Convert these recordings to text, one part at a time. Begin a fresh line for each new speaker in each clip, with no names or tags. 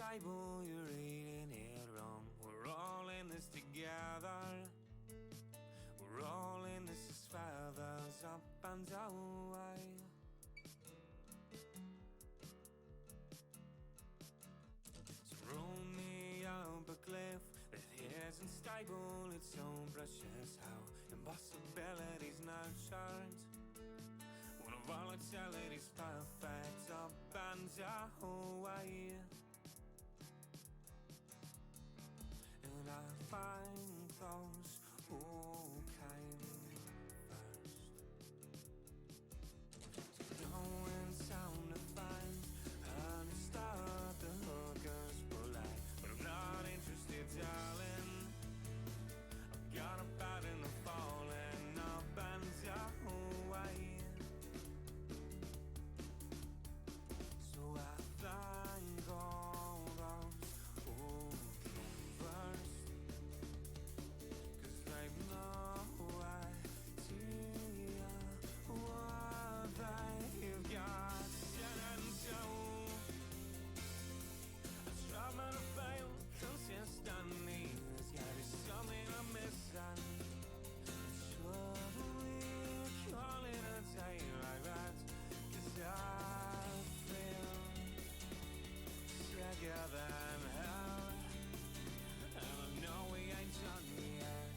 unstable, you're reading it wrong. We're all in this together. We're all in this as feathers up and away. So roll me up a cliff that isn't stable, it's so precious how impossibility's nurtured. When volatility's perfect up and away. And I find those who came first. So no one sound to find and start the hookers polite. But I'm not interested, darling. I've got a pattern of falling up and away. So I thank all those who came first, 'cause they know idea what they've got. And so I try to fail consistently. Yeah, there's something I'm missing. Should we call it a day like that? 'Cause I feel sicker than hell, and I know we ain't done yet.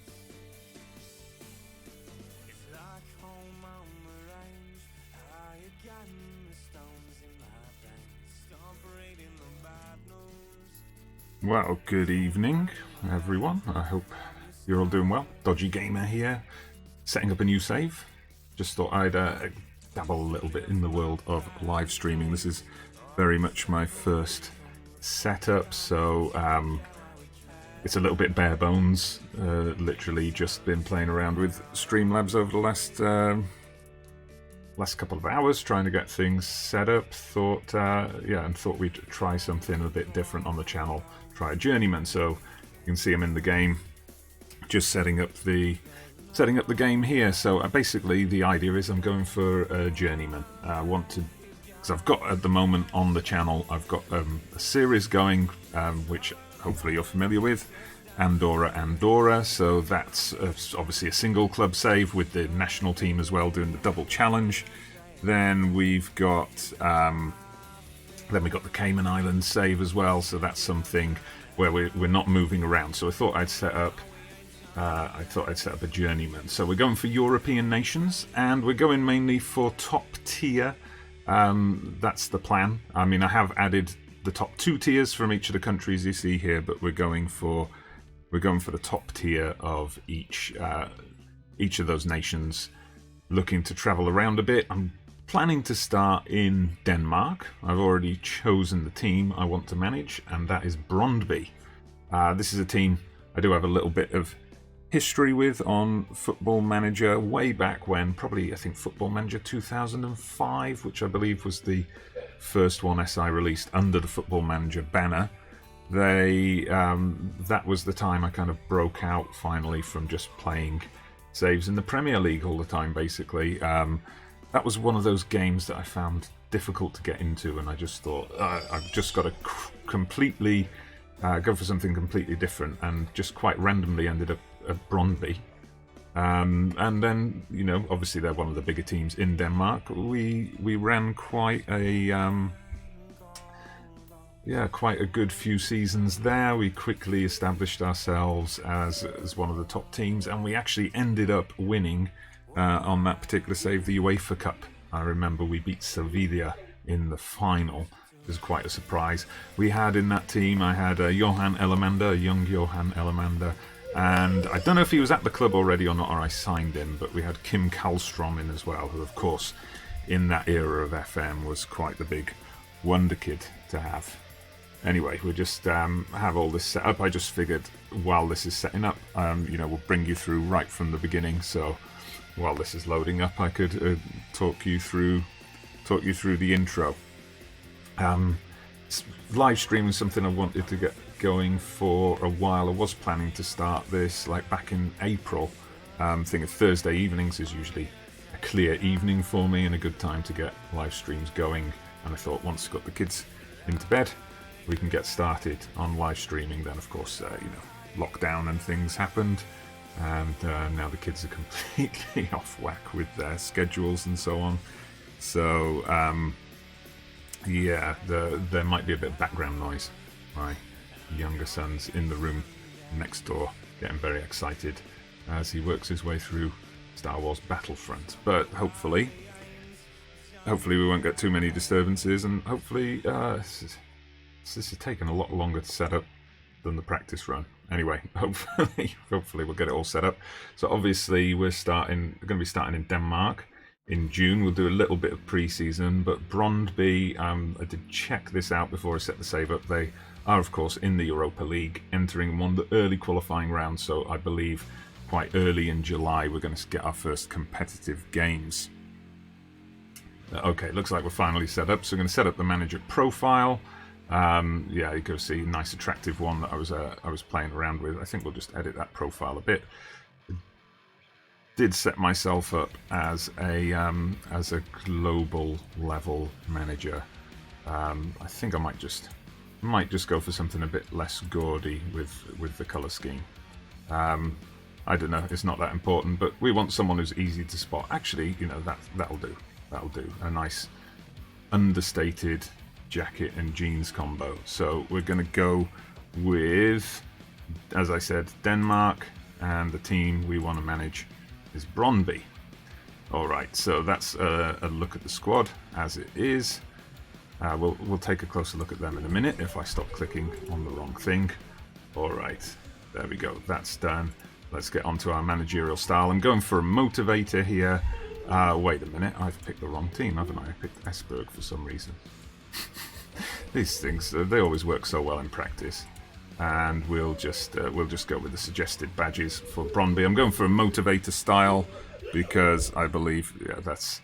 It's like home on the range. I got the stones in my brain. Stop reading the bad news.
Well, good evening, everyone. I hope you're all doing well. Dodgee Gamer here, setting up a new save. Just thought I'd dabble a little bit in the world of live streaming. This is very much my first setup, so it's a little bit bare bones. Literally just been playing around with Streamlabs over the last couple of hours, trying to get things set up. Thought we'd try something a bit different on the channel. Try a Journeyman, so you can see him in the game. Just setting up the game here. So basically, the idea is I'm going for a Journeyman. I want to, because I've got at the moment on the channel, I've got a series going, which hopefully you're familiar with, Andorra. So that's obviously a single club save with the national team as well, doing the double challenge. Then we've got the Cayman Islands save as well. So that's something where we're not moving around. So I thought I'd set up a Journeyman. So we're going for European nations, and we're going mainly for top tier. That's the plan. I mean, I have added the top 2 tiers from each of the countries you see here, but we're going for the top tier of each of those nations. Looking to travel around a bit. I'm planning to start in Denmark. I've already chosen the team I want to manage, and that is Brondby. This is a team I do have a little bit of history with on Football Manager way back when, probably I think Football Manager 2005, which I believe was the first one SI released under the Football Manager banner. That was the time I kind of broke out finally from just playing saves in the Premier League all the time, basically. That was one of those games that I found difficult to get into, and I just thought, I've just got to completely go for something completely different, and just quite randomly ended up at Brondby. And then, obviously they're one of the bigger teams in Denmark. We ran quite a good few seasons there. We quickly established ourselves as one of the top teams, and we actually ended up winning on that particular save the UEFA Cup. I remember we beat Sevilla in the final. It was quite a surprise. We had in that team, I had young Johan Elamander, and I don't know if he was at the club already or not, or I signed him, but we had Kim Karlstrom in as well, who of course in that era of FM was quite the big wonder kid to have. Anyway, we just have all this set up. I just figured while this is setting up, we'll bring you through right from the beginning. So while this is loading up, I could talk you through the intro. Live stream is something I wanted to get going for a while. I was planning to start this like back in April. Think of Thursday evenings is usually a clear evening for me and a good time to get live streams going. And I thought once I got the kids into bed, we can get started on live streaming. Then, of course, lockdown and things happened, and now the kids are completely off whack with their schedules and so on. So, there might be a bit of background noise. My younger son's in the room next door, getting very excited as he works his way through Star Wars Battlefront. But hopefully we won't get too many disturbances, and hopefully this is taking a lot longer to set up than the practice run. Anyway, hopefully we'll get it all set up. So obviously we're going to be starting in Denmark in June. We'll do a little bit of pre-season, but Brondby, I did check this out before I set the save up. They are, of course, in the Europa League, entering one of the early qualifying rounds. So I believe quite early in July we're going to get our first competitive games. Okay, looks like we're finally set up. So we're going to set up the manager profile. You can see a nice attractive one that I was playing around with. I think we'll just edit that profile a bit. Did set myself up as a global level manager. I think I might just go for something a bit less gaudy with the color scheme. I don't know, it's not that important, but we want someone who's easy to spot. Actually, that'll do. A nice understated jacket and jeans combo. So we're going to go with, as I said, Denmark, and the team we want to manage is Brondby. Alright, so that's a look at the squad as it is. We'll take a closer look at them in a minute if I stop clicking on the wrong thing. Alright, there we go, that's done. Let's get onto our managerial style. I'm going for a motivator here. Wait a minute, I've picked the wrong team, haven't I? I picked Esbjerg for some reason. These things, they always work so well in practice. And we'll just go with the suggested badges for Brondby. I'm going for a motivator style because I believe that's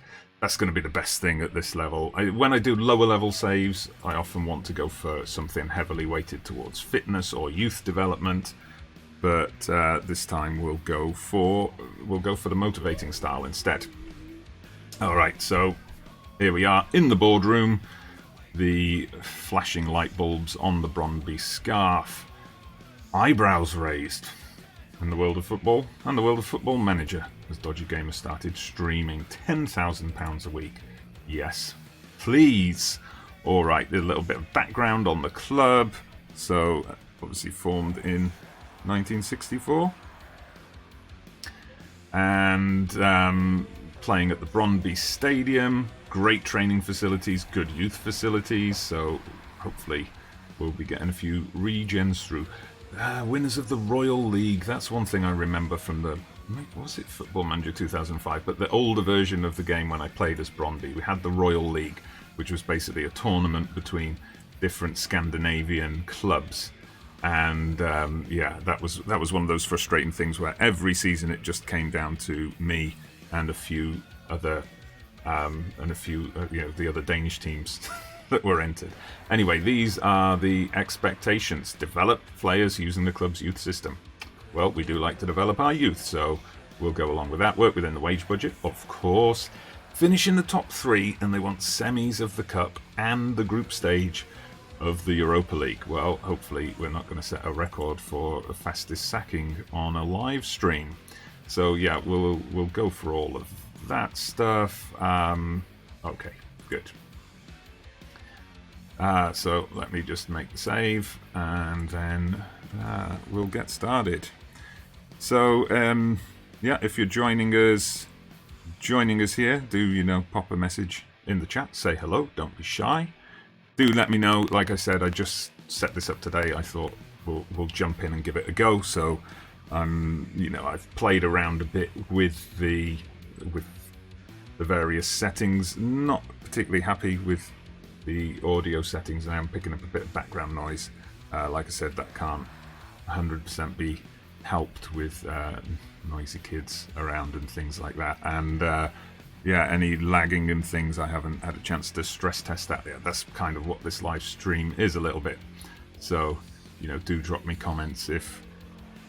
going to be the best thing at this level. When I do lower level saves, I often want to go for something heavily weighted towards fitness or youth development. But this time we'll go for the motivating style instead. All right, so here we are in the boardroom. The flashing light bulbs on the Brondby scarf. Eyebrows raised in the world of football, and the world of Football Manager as Dodgee Gamer started streaming £10,000 a week. Yes, please. All right, there's a little bit of background on the club. So obviously formed in 1964, and playing at the Brondby Stadium. Great training facilities, good youth facilities, so hopefully we'll be getting a few regens through. Winners of the Royal League, that's one thing I remember from was it Football Manager 2005, but the older version of the game when I played as Brondby. We had the Royal League, which was basically a tournament between different Scandinavian clubs. And that was one of those frustrating things where every season it just came down to me and a few other the other Danish teams that were entered. Anyway, these are the expectations. Develop players using the club's youth system. Well, we do like to develop our youth, so we'll go along with that. Work within the wage budget, of course. Finish in the top 3, and they want semis of the Cup and the group stage of the Europa League. Well, hopefully we're not going to set a record for the fastest sacking on a live stream. So yeah, we'll go for all of that stuff. Okay, good. So let me just make the save, and then we'll get started. So if you're joining us here, do pop a message in the chat, say hello, don't be shy. Do let me know. Like I said, I just set this up today. I thought we'll jump in and give it a go. So I've played around a bit with the various settings. Not particularly happy with the audio settings, and I'm picking up a bit of background noise. Like I said, that can't 100% be helped with noisy kids around and things like that. And any lagging and things, I haven't had a chance to stress test that yet. That's kind of what this live stream is a little bit. So, do drop me comments if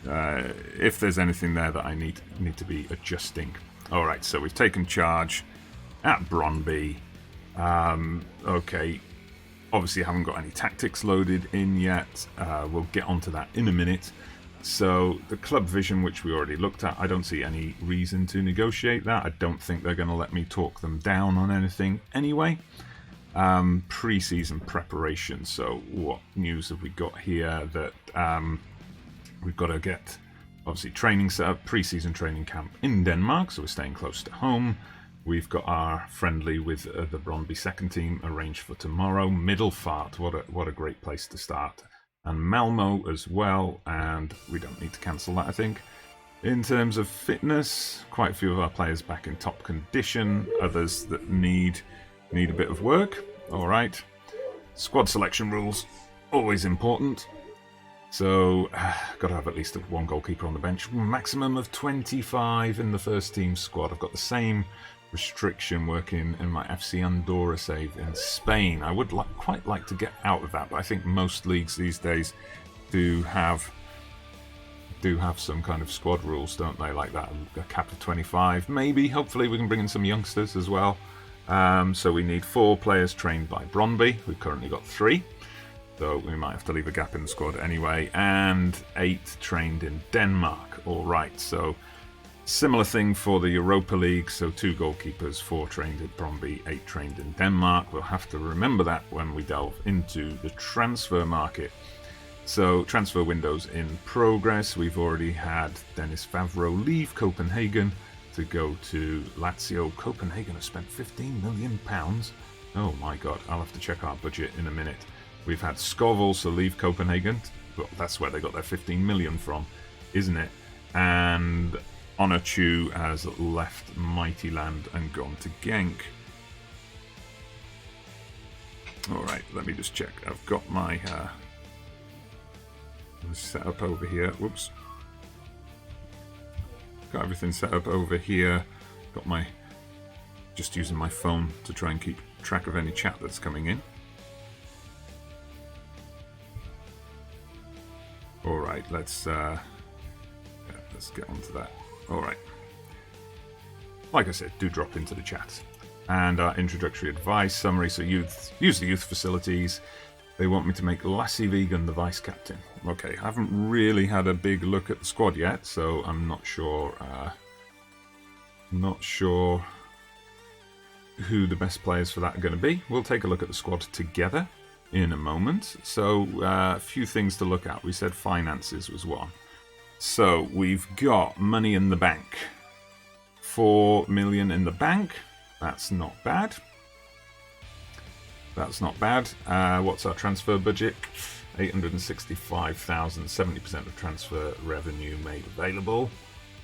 there's anything there that I need to be adjusting. All right, so we've taken charge at Brondby. Okay, obviously haven't got any tactics loaded in yet. We'll get onto that in a minute. So the club vision, which we already looked at, I don't see any reason to negotiate that. I don't think they're going to let me talk them down on anything anyway. Pre-season preparation. So what news have we got here? That we've got to get, obviously, training set up, pre-season training camp in Denmark, so we're staying close to home. We've got our friendly with the Brondby second team arranged for tomorrow. Middelfart, what a great place to start. And Malmo as well, and we don't need to cancel that, I think. In terms of fitness, quite a few of our players back in top condition, others that need a bit of work. All right. Squad selection rules, always important. So, got to have at least one goalkeeper on the bench. Maximum of 25 in the first team squad. I've got the same restriction working in my FC Andorra save in Spain. I would quite like to get out of that, but I think most leagues these days do have some kind of squad rules, don't they? Like that, a cap of 25. Maybe, hopefully, we can bring in some youngsters as well. So we need 4 players trained by Brondby. We've currently got 3. So we might have to leave a gap in the squad anyway. And 8 trained in Denmark. All right, so similar thing for the Europa League. So 2 goalkeepers, 4 trained at Brondby, 8 trained in Denmark. We'll have to remember that when we delve into the transfer market. So transfer windows in progress. We've already had Dennis Favreau leave Copenhagen to go to Lazio. Copenhagen have spent £15 million. Oh my God, I'll have to check our budget in a minute. We've had Skov also leave Copenhagen. Well, that's where they got their 15 million from, isn't it? And Onachu has left Mighty Land and gone to Genk. Alright, let me just check. I've got my set up over here. Whoops. Got everything set up over here. Got my, just using my phone to try and keep track of any chat that's coming in. Alright, let's get onto that. Alright. Like I said, do drop into the chat. And our introductory advice summary. So use the youth facilities. They want me to make Lassie Vegan the vice captain. Okay, I haven't really had a big look at the squad yet, so I'm not sure who the best players for that are going to be. We'll take a look at the squad together in a moment. So a few things to look at. We said finances was one. So we've got money in the bank. 4 million in the bank. That's not bad. That's not bad. What's our transfer budget? 865,000, 70% of transfer revenue made available.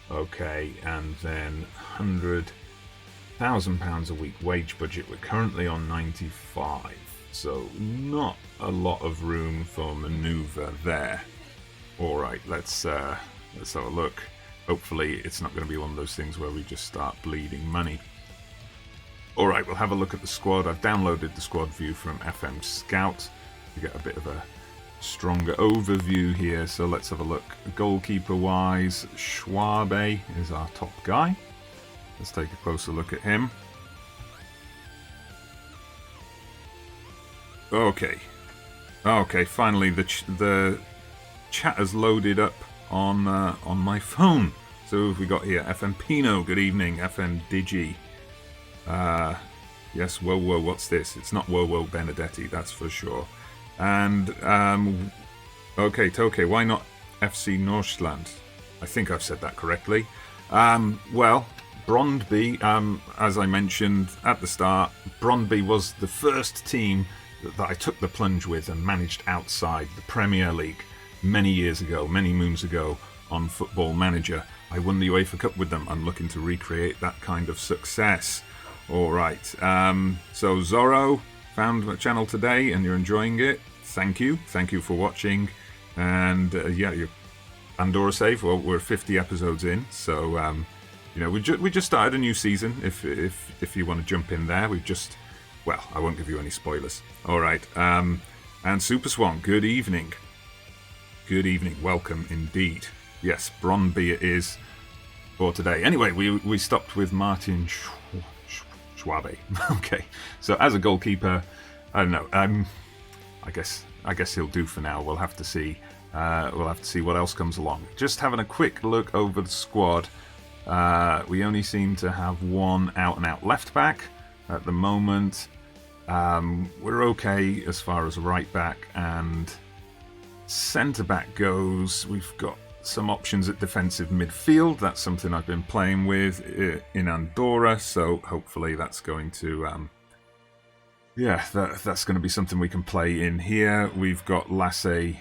Okay, and then £100,000 a week wage budget. We're currently on 95, so not a lot of room for manoeuvre there. All right, let's have a look. Hopefully, it's not going to be one of those things where we just start bleeding money. All right, we'll have a look at the squad. I've downloaded the squad view from FM Scout to get a bit of a stronger overview here. So let's have a look. Goalkeeper-wise, Schwabe is our top guy. Let's take a closer look at him. Okay. Okay, finally the chat has loaded up on my phone. So who have we got here? FM Pino, good evening. FM Dodgee. Yes, whoa, what's this? It's not whoa, Benedetti, that's for sure. And, okay, Toke, why not FC Nordsjælland? I think I've said that correctly. Well, Brondby, as I mentioned at the start, Brondby was the first team that I took the plunge with and managed outside the Premier League many years ago, many moons ago on Football Manager. I won the UEFA Cup with them. I'm looking to recreate that kind of success. All right, so Zorro found my channel today and you're enjoying it. Thank you for watching. And yeah, your Andorra save. Well, we're 50 episodes in, so you know, we just started a new season. If you want to jump in there, well, I won't give you any spoilers. All right, and Super Swan, good evening. Good evening, welcome indeed. Yes, Brondby it is for today. Anyway, we stopped with Martin Schwabe. Okay, so as a goalkeeper, I don't know. I guess he'll do for now. We'll have to see. We'll have to see what else comes along. Just having a quick look over the squad. We only seem to have one out-and-out left back at the moment. We're okay as far as right back and centre back goes. We've got some options at defensive midfield. That's something I've been playing with in Andorra, so hopefully that's going to that's going to be something we can play in here. We've got Lasse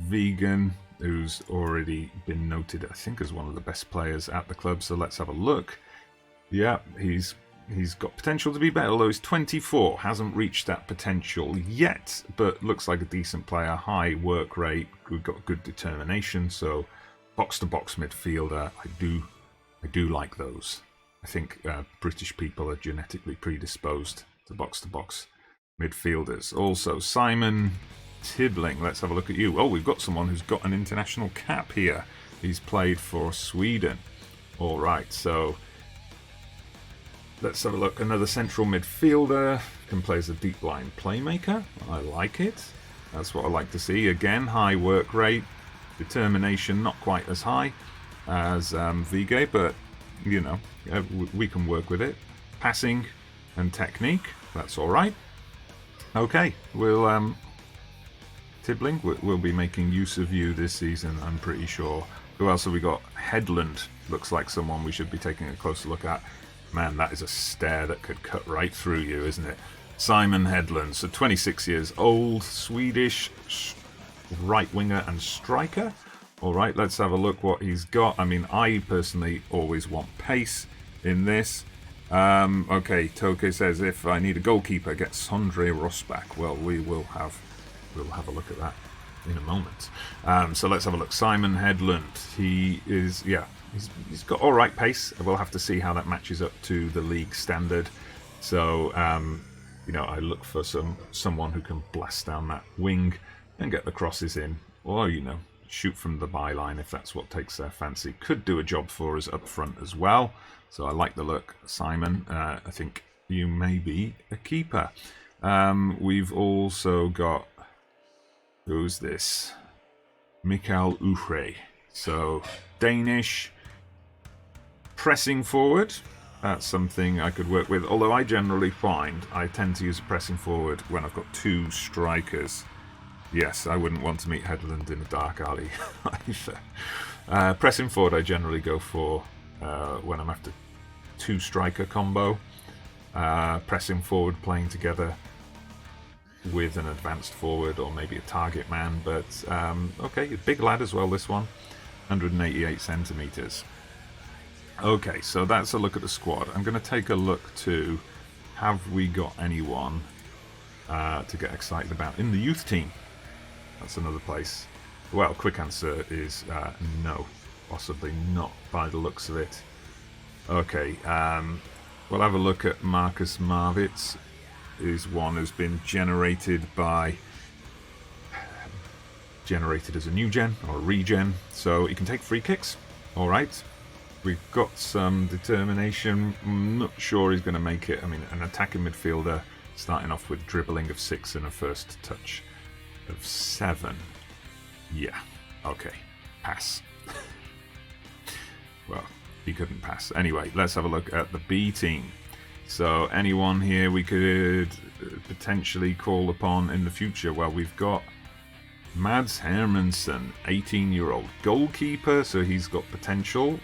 Vegan, who's already been noted, I think, as one of the best players at the club, so let's have a look. Yeah, he's got potential to be better, although he's 24, hasn't reached that potential yet, but looks like a decent player. High work rate, we've got good determination, so box-to-box midfielder, I do like those. I think British people are genetically predisposed to box-to-box midfielders. Also, Simon Tibbling, let's have a look at you. Oh, we've got someone who's got an international cap here. He's played for Sweden. All right, so let's have a look. Another central midfielder, can play as a deep line playmaker. I like it. That's what I like to see. Again, high work rate. Determination not quite as high as Vigay, but you know, we can work with it. Passing and technique, that's all right. Okay, we'll Tibbling, we'll be making use of you this season, I'm pretty sure. Who else have we got? Headland looks like someone we should be taking a closer look at. Man, that is a stare that could cut right through you, isn't it? Simon Headland, so 26 years old, Swedish, right winger and striker. All right, let's have a look what he's got. I mean, I personally always want pace in this. Okay, Toke says if I need a goalkeeper, get Sondre Rosbach. Well, we'll have a look at that in a moment. So let's have a look. Simon Headland. He is, yeah, he's got all right pace. We'll have to see how that matches up to the league standard. So you know, I look for someone who can blast down that wing and get the crosses in, or, you know, shoot from the byline if that's what takes their fancy. Could do a job for us up front as well. So I like the look. Simon, I think you may be a keeper. We've also got, who's this? Mikael Uhre. So Danish, pressing forward. That's something I could work with, although I generally find I tend to use pressing forward when I've got two strikers. Yes, I wouldn't want to meet Headland in a dark alley either. Pressing forward I generally go for when I'm after two striker combo. Pressing forward, playing together with an advanced forward or maybe a target man. But okay, a big lad as well, this one. 188 centimeters. Okay, so that's a look at the squad. I'm going to take a look to, have we got anyone to get excited about in the youth team? That's another place. Well, quick answer is no. Possibly not by the looks of it. Okay, we'll have a look at Marcus Marvitz, who's one who's been generated as a new gen or a regen, so he can take free kicks. All right, we've got some determination. I'm not sure he's going to make it. I mean, an attacking midfielder starting off with dribbling of 6 and a first touch of 7. Yeah, okay, pass. Well, he couldn't pass. Anyway, let's have a look at the B team. So anyone here we could potentially call upon in the future? Well, we've got Mads Hermansson, 18-year-old goalkeeper, so he's got potential,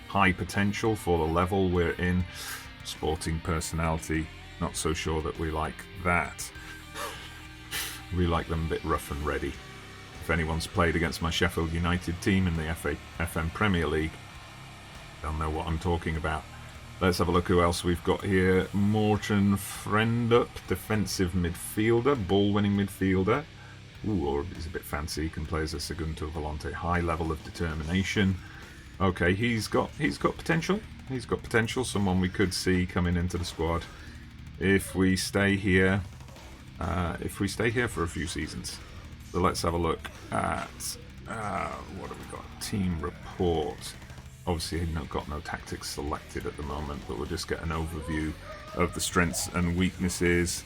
high potential for the level we're in. Sporting personality, not so sure that we like that. We like them a bit rough and ready. If anyone's played against my Sheffield United team in the FM Premier League, they'll know what I'm talking about. Let's have a look who else we've got here. Morten Friendup, defensive midfielder, ball-winning midfielder. Ooh, or he's a bit fancy. He can play as a Segundo Volante, high level of determination. Okay, he's got potential. He's got potential. Someone we could see coming into the squad if we stay here. If we stay here for a few seasons. So let's have a look at what have we got? Team report. Obviously, got no tactics selected at the moment, but we'll just get an overview of the strengths and weaknesses.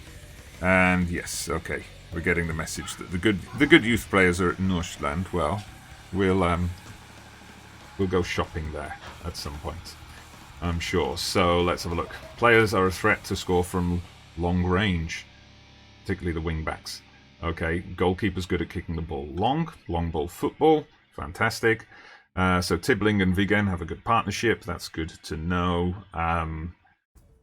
And yes, okay, we're getting the message that the good youth players are at Northland. Well, we'll go shopping there at some point, I'm sure. So let's have a look. Players are a threat to score from long range, particularly the wing backs. Okay, goalkeeper's good at kicking the ball long ball football, fantastic. So Tibbling and Vigen have a good partnership, that's good to know.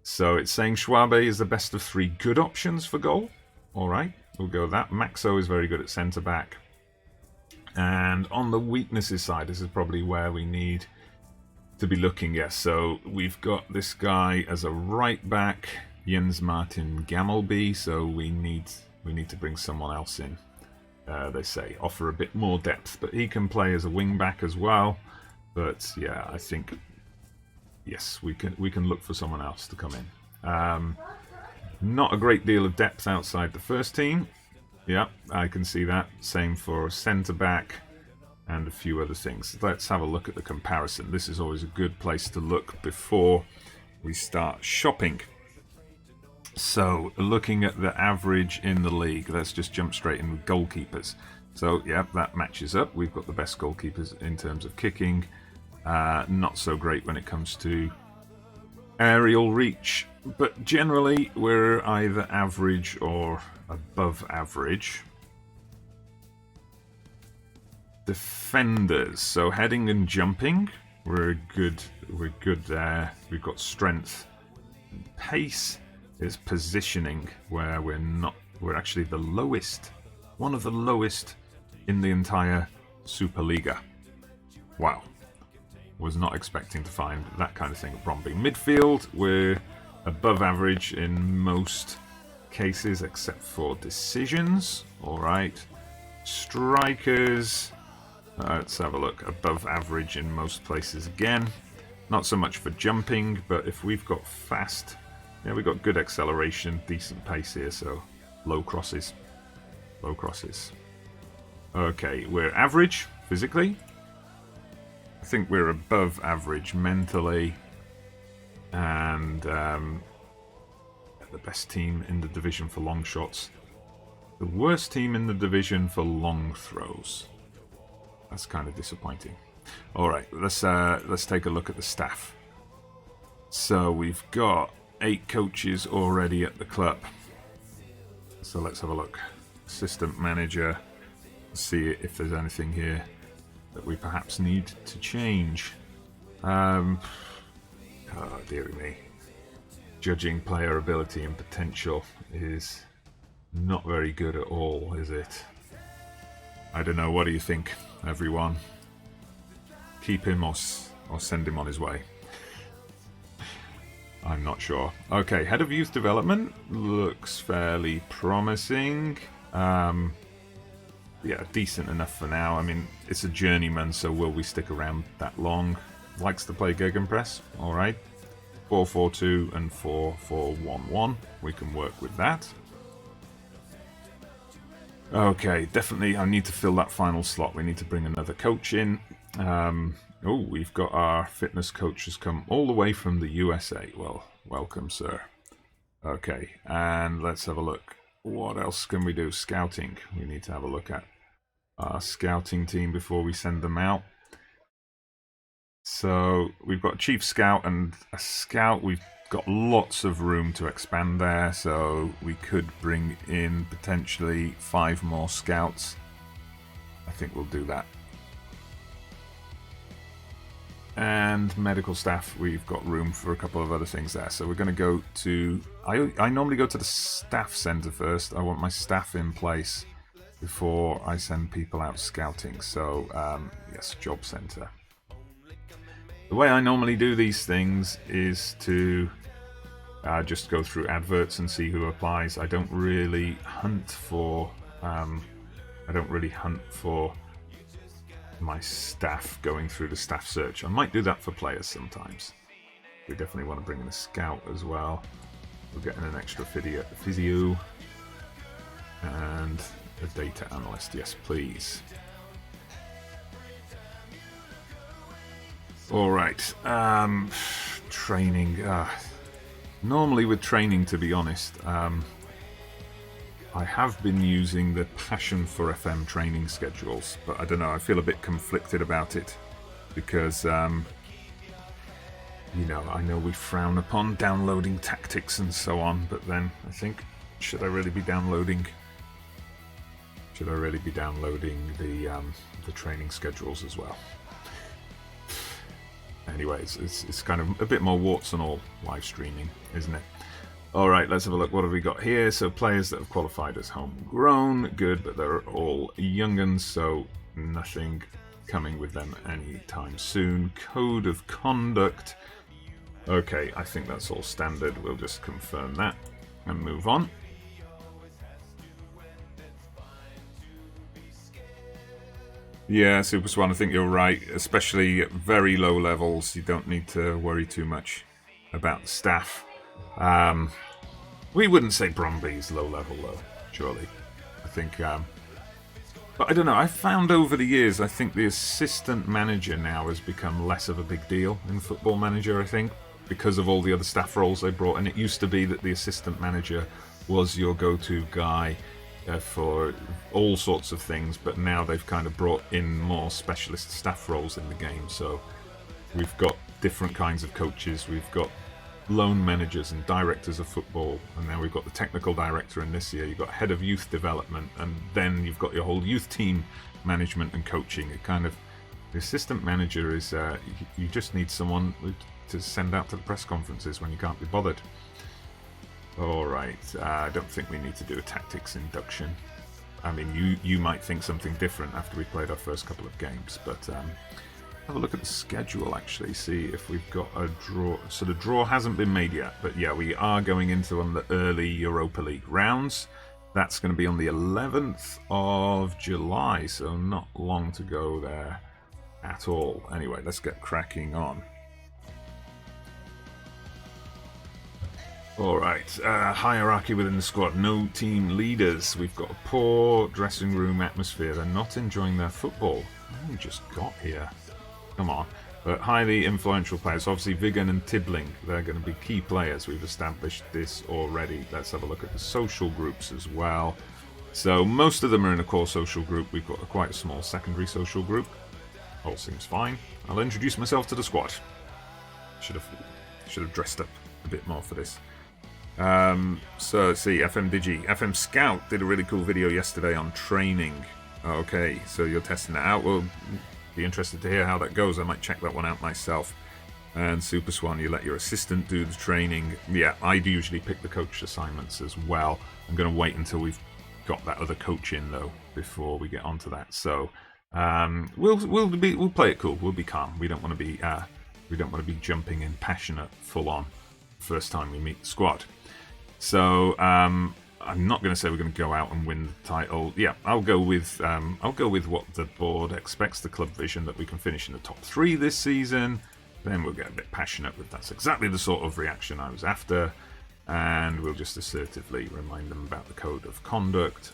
So it's saying Schwabe is the best of 3 good options for goal. Alright, we'll go with that. Maxo is very good at centre back. And on the weaknesses side, this is probably where we need to be looking. Yes, so we've got this guy as a right back, Jens Martin Gammelby, so we need to bring someone else in. They say offer a bit more depth, but he can play as a wing back as well. But yeah, I think yes, we can look for someone else to come in. Not a great deal of depth outside the first team. Yeah, I can see that. Same for centre back and a few other things. Let's have a look at the comparison. This is always a good place to look before we start shopping. So, looking at the average in the league, let's just jump straight in with goalkeepers. So, yeah, that matches up. We've got the best goalkeepers in terms of kicking. Not so great when it comes to aerial reach, but generally we're either average or above average. Defenders, so heading and jumping, we're good there. We've got strength and pace. Is positioning where we're actually the lowest, one of the lowest in the entire Superliga. Wow, was not expecting to find that kind of thing at Brondby. Midfield, we're above average in most cases except for decisions. All right, strikers, let's have a look. Above average in most places again. Not so much for jumping, but if we've got fast. Yeah, we've got good acceleration, decent pace here, so low crosses. Low crosses. Okay, we're average physically. I think we're above average mentally. And the best team in the division for long shots. The worst team in the division for long throws. That's kind of disappointing. Alright, let's take a look at the staff. So we've got 8 coaches already at the club. So let's have a look. Assistant manager. See if there's anything here that we perhaps need to change. Oh, dearie me. Judging player ability and potential is not very good at all, is it? I don't know. What do you think, everyone? Keep him or send him on his way? I'm not sure. Okay, head of youth development looks fairly promising. Yeah, decent enough for now. I mean, it's a journeyman, so will we stick around that long? Likes to play Gegenpress. All right. 4-4-2 and 4-4-1-1. We can work with that. Okay, definitely I need to fill that final slot. We need to bring another coach in. Oh, we've got our fitness coach has come all the way from the USA. Well, welcome, sir. Okay, and let's have a look. What else can we do? Scouting. We need to have a look at our scouting team before we send them out. So we've got a chief scout and a scout. We've got lots of room to expand there, so we could bring in potentially 5 more scouts. I think we'll do that. And medical staff, we've got room for a couple of other things there. So we're going to go to... I normally go to the staff centre first. I want my staff in place before I send people out scouting. So, yes, job centre. The way I normally do these things is to just go through adverts and see who applies. I don't really hunt for... my staff going through the staff search. I might do that for players sometimes. We definitely want to bring in a scout as well. We're getting an extra physio and a data analyst. Yes, please. All right. Training. Normally with training, to be honest, I have been using the Passion for FM training schedules, but I don't know, I feel a bit conflicted about it because, you know, I know we frown upon downloading tactics and so on, but then I think, should I really be downloading the training schedules as well? Anyways, it's kind of a bit more warts and all live streaming, isn't it? Alright, let's have a look. What have we got here? So players that have qualified as homegrown, good, but they're all young'uns, so nothing coming with them anytime soon. Code of conduct. Okay, I think that's all standard. We'll just confirm that and move on. Yeah, Super Swan, I think you're right. Especially at very low levels, you don't need to worry too much about the staff. We wouldn't say Brondby's low level though, surely. I think, but I don't know, I've found over the years, I think the assistant manager now has become less of a big deal in Football Manager, I think, because of all the other staff roles they brought in. It used to be that the assistant manager was your go-to guy for all sorts of things, but now they've kind of brought in more specialist staff roles in the game. So we've got different kinds of coaches, we've got loan managers and directors of football, and now we've got the technical director in this year, you've got head of youth development, and then you've got your whole youth team management and coaching. It kind of, the assistant manager is, you just need someone to send out to the press conferences when you can't be bothered. Alright, I don't think we need to do a tactics induction. I mean, you might think something different after we played our first couple of games, but have a look at the schedule actually, see if we've got a draw. So the draw hasn't been made yet, but yeah, we are going into one of the early Europa League rounds. That's going to be on the 11th of July, so not long to go there at all. Anyway, let's get cracking on. Alright, hierarchy within the squad, no team leaders. We've got a poor dressing room atmosphere. They're not enjoying their football. What have we just got here? Come on. But highly influential players. Obviously, Vigan and Tibbling, they're going to be key players. We've established this already. Let's have a look at the social groups as well. So most of them are in a core social group. We've got quite a small secondary social group. All seems fine. I'll introduce myself to the squad. Should have dressed up a bit more for this. So let's see, FM Dodgee. FM Scout did a really cool video yesterday on training. Okay, so you're testing that out. We'll be interested to hear how that goes. I might check that one out myself. And Super Swan, you let your assistant do the training. Yeah, I do usually pick the coach assignments as well. I'm going to wait until we've got that other coach in though before we get onto that. So we'll play it cool. We'll be calm. We don't want to be jumping in passionate full on first time we meet the squad. So I'm not going to say we're going to go out and win the title. Yeah, I'll go with what the board expects, the club vision, that we can finish in the top 3 this season. Then we'll get a bit passionate with that's exactly the sort of reaction I was after, and we'll just assertively remind them about the code of conduct.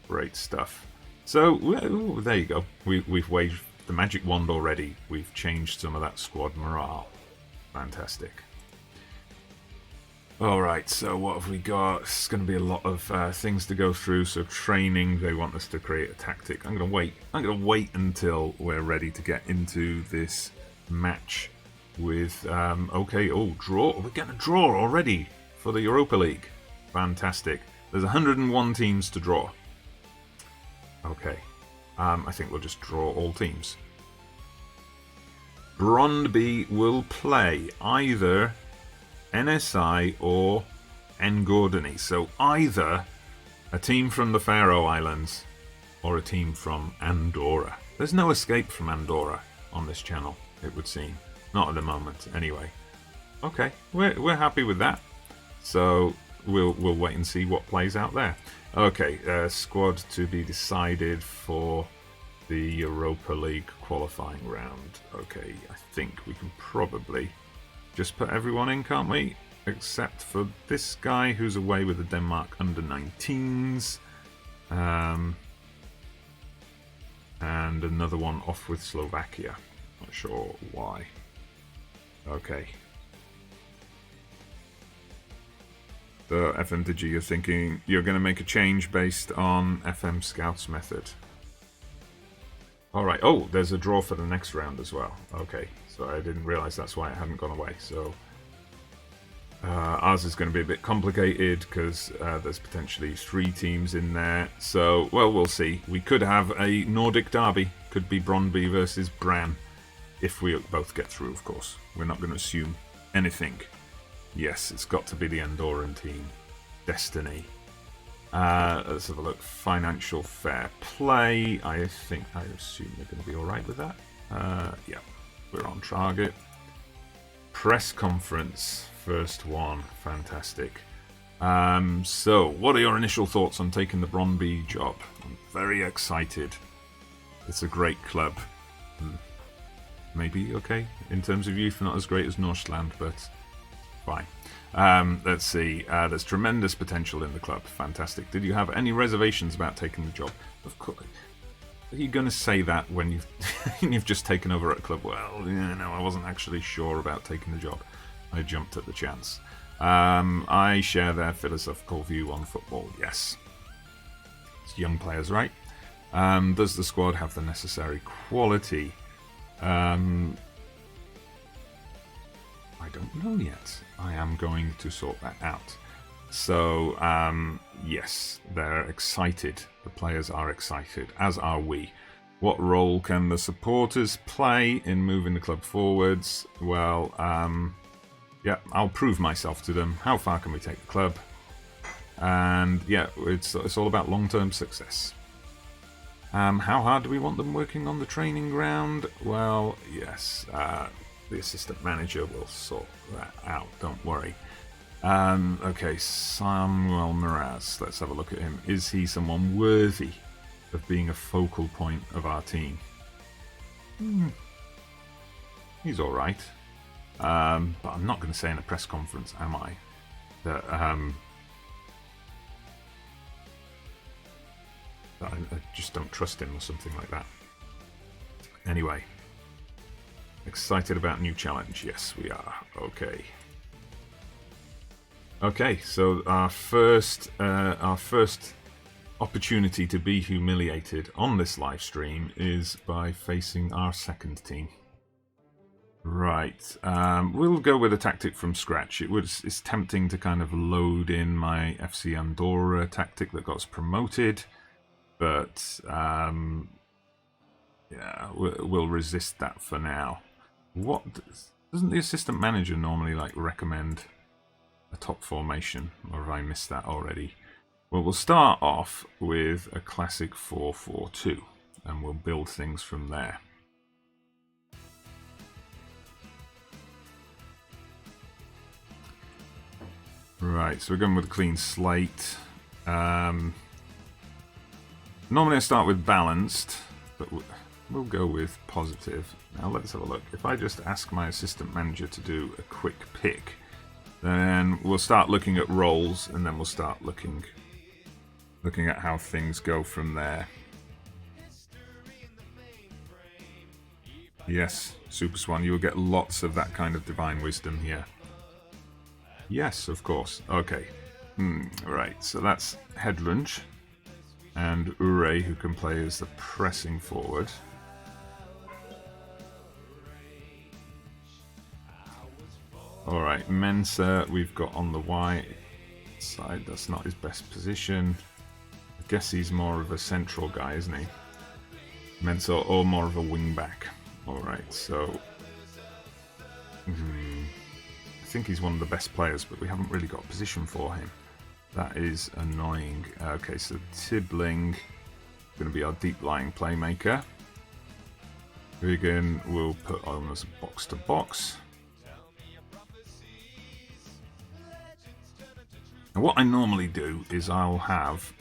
Great stuff. So there you go. We've waved the magic wand already. We've changed some of that squad morale. Fantastic. Alright, so what have we got? It's going to be a lot of things to go through. So training, they want us to create a tactic. I'm going to wait until we're ready to get into this match with, okay, oh, draw. We're getting a draw already for the Europa League. Fantastic. There's 101 teams to draw. Okay, I think we'll just draw all teams. Brondby will play either NSI or Ngordony. So either a team from the Faroe Islands or a team from Andorra. There's no escape from Andorra on this channel, it would seem. Not at the moment, anyway. Okay, we're happy with that. So we'll wait and see what plays out there. Okay, squad to be decided for the Europa League qualifying round. Okay, I think we can probably just put everyone in, can't we? Except for this guy who's away with the Denmark under-19s. And another one off with Slovakia. Not sure why. Okay. So FM20, you're thinking you're going to make a change based on FM Scout's method. Alright, oh, there's a draw for the next round as well. Okay, so I didn't realise that's why it hadn't gone away. So ours is going to be a bit complicated because there's potentially 3 teams in there. So, well, we'll see. We could have a Nordic derby. Could be Brondby versus Bran. If we both get through, of course. We're not going to assume anything. Yes, it's got to be the Andorran team. Destiny. Let's have a look. Financial fair play. I assume they're going to be alright with that. Yeah, we're on target. Press conference. First one. Fantastic. So, what are your initial thoughts on taking the Brondby job? I'm very excited. It's a great club. Maybe okay in terms of youth, not as great as Northland, but fine. Let's see. There's tremendous potential in the club. Fantastic. Did you have any reservations about taking the job? Of course. Are you going to say that when you've just taken over at a club? Well, yeah, no, I wasn't actually sure about taking the job. I jumped at the chance. I share their philosophical view on football. Yes. It's young players, right? Does the squad have the necessary quality? I don't know yet. I am going to sort that out. So, yes, they're excited. The players are excited, as are we. What role can the supporters play in moving the club forwards? Well, yeah, I'll prove myself to them. How far can we take the club? And yeah, it's all about long-term success. How hard do we want them working on the training ground? Well, yes, the assistant manager will sort that out, don't worry. Okay, Samuel Miraz, let's have a look at him. Is he someone worthy of being a focal point of our team? He's alright. But I'm not going to say in a press conference, am I? That I just don't trust him or something like that. Anyway, excited about new challenge? Yes, we are. Okay. Okay, so our first opportunity to be humiliated on this live stream is by facing our second team. Right, we'll go with a tactic from scratch. It's tempting to kind of load in my FC Andorra tactic that got us promoted. But, yeah, we'll resist that for now. What doesn't the assistant manager normally, like, recommend a top formation? Or have I missed that already? Well, we'll start off with a classic 4-4-2, and we'll build things from there. Right, so we're going with a clean slate. Normally I start with balanced, but we'll go with positive. Now let's have a look. If I just ask my assistant manager to do a quick pick, then we'll start looking at roles, and then we'll start looking at how things go from there. Yes, Super Swan, you will get lots of that kind of divine wisdom here. Yes, of course. Okay. Right, so that's Headlunge. And Ure, who can play as the pressing forward. Alright, Mensa we've got on the Y side. That's not his best position. I guess he's more of a central guy, isn't he? Mensa, or more of a wing back. Alright, so I think he's one of the best players, but we haven't really got a position for him. That is annoying. Okay, so Tibbling going to be our deep-lying playmaker. Wigan will put on as a box-to-box. And what I normally do is I'll have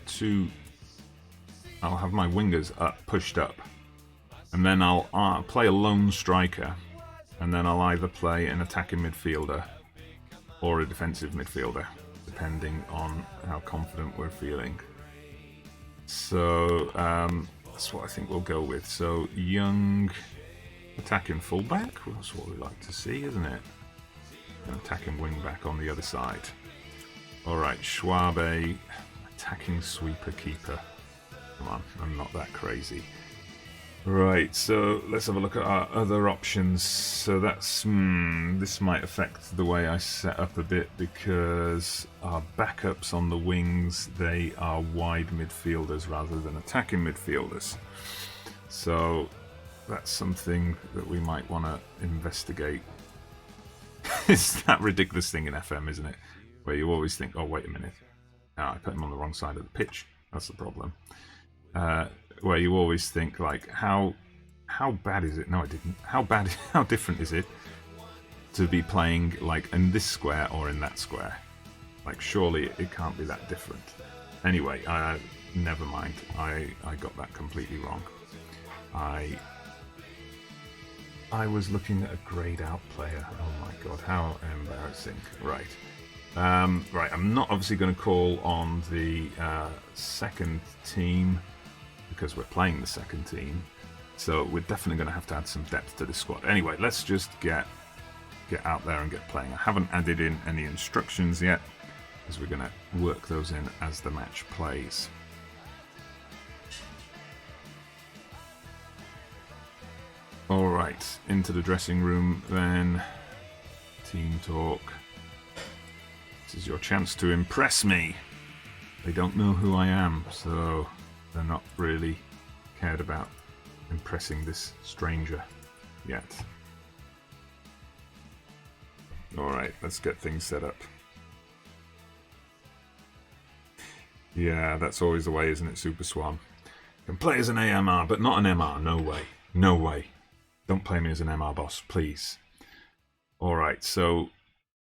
my wingers pushed up, and then I'll play a lone striker, and then I'll either play an attacking midfielder or a defensive midfielder, depending on how confident we're feeling. So that's what I think we'll go with. So young attacking fullback, that's what we like to see, isn't it? An attacking wing back on the other side. Alright, Schwabe, attacking sweeper keeper. Come on, I'm not that crazy. Right, so let's have a look at our other options. So that's, this might affect the way I set up a bit, because our backups on the wings, they are wide midfielders rather than attacking midfielders. So that's something that we might want to investigate. It's that ridiculous thing in FM, isn't it? Where you always think, oh, wait a minute. Oh, I put him on the wrong side of the pitch. That's the problem. Where you always think, like, how bad is it? No, I didn't. How different is it to be playing, like, in this square or in that square? Like, surely it can't be that different. Anyway, never mind. I got that completely wrong. I was looking at a grayed out player. Oh my god, how embarrassing. Right. Right, I'm not obviously going to call on the second team, because we're playing the second team, so we're definitely going to have to add some depth to this squad. Anyway, let's just get out there and get playing. I haven't added in any instructions yet, because we're going to work those in as the match plays. Alright, into the dressing room then. Team talk. This is your chance to impress me. They don't know who I am, so they're not really cared about impressing this stranger yet. Alright, let's get things set up. Yeah, that's always the way, isn't it, Super Swan? Can play as an AMR, but not an MR. No way. No way. Don't play me as an MR boss, please. Alright, so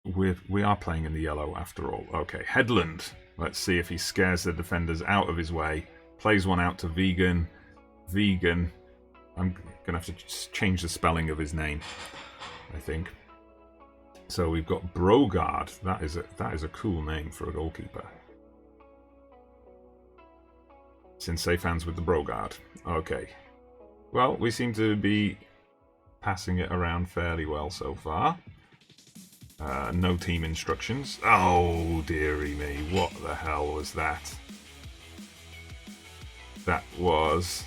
we are playing in the yellow after all. Okay, Headland. Let's see if he scares the defenders out of his way. Plays one out to Vegan. Vegan. I'm going to have to change the spelling of his name, I think. So we've got Brogard. That is a cool name for a goalkeeper. Since safe hands with the Brogard. Okay. Well, we seem to be passing it around fairly well so far. No team instructions. Oh, dearie me. What the hell was that? That was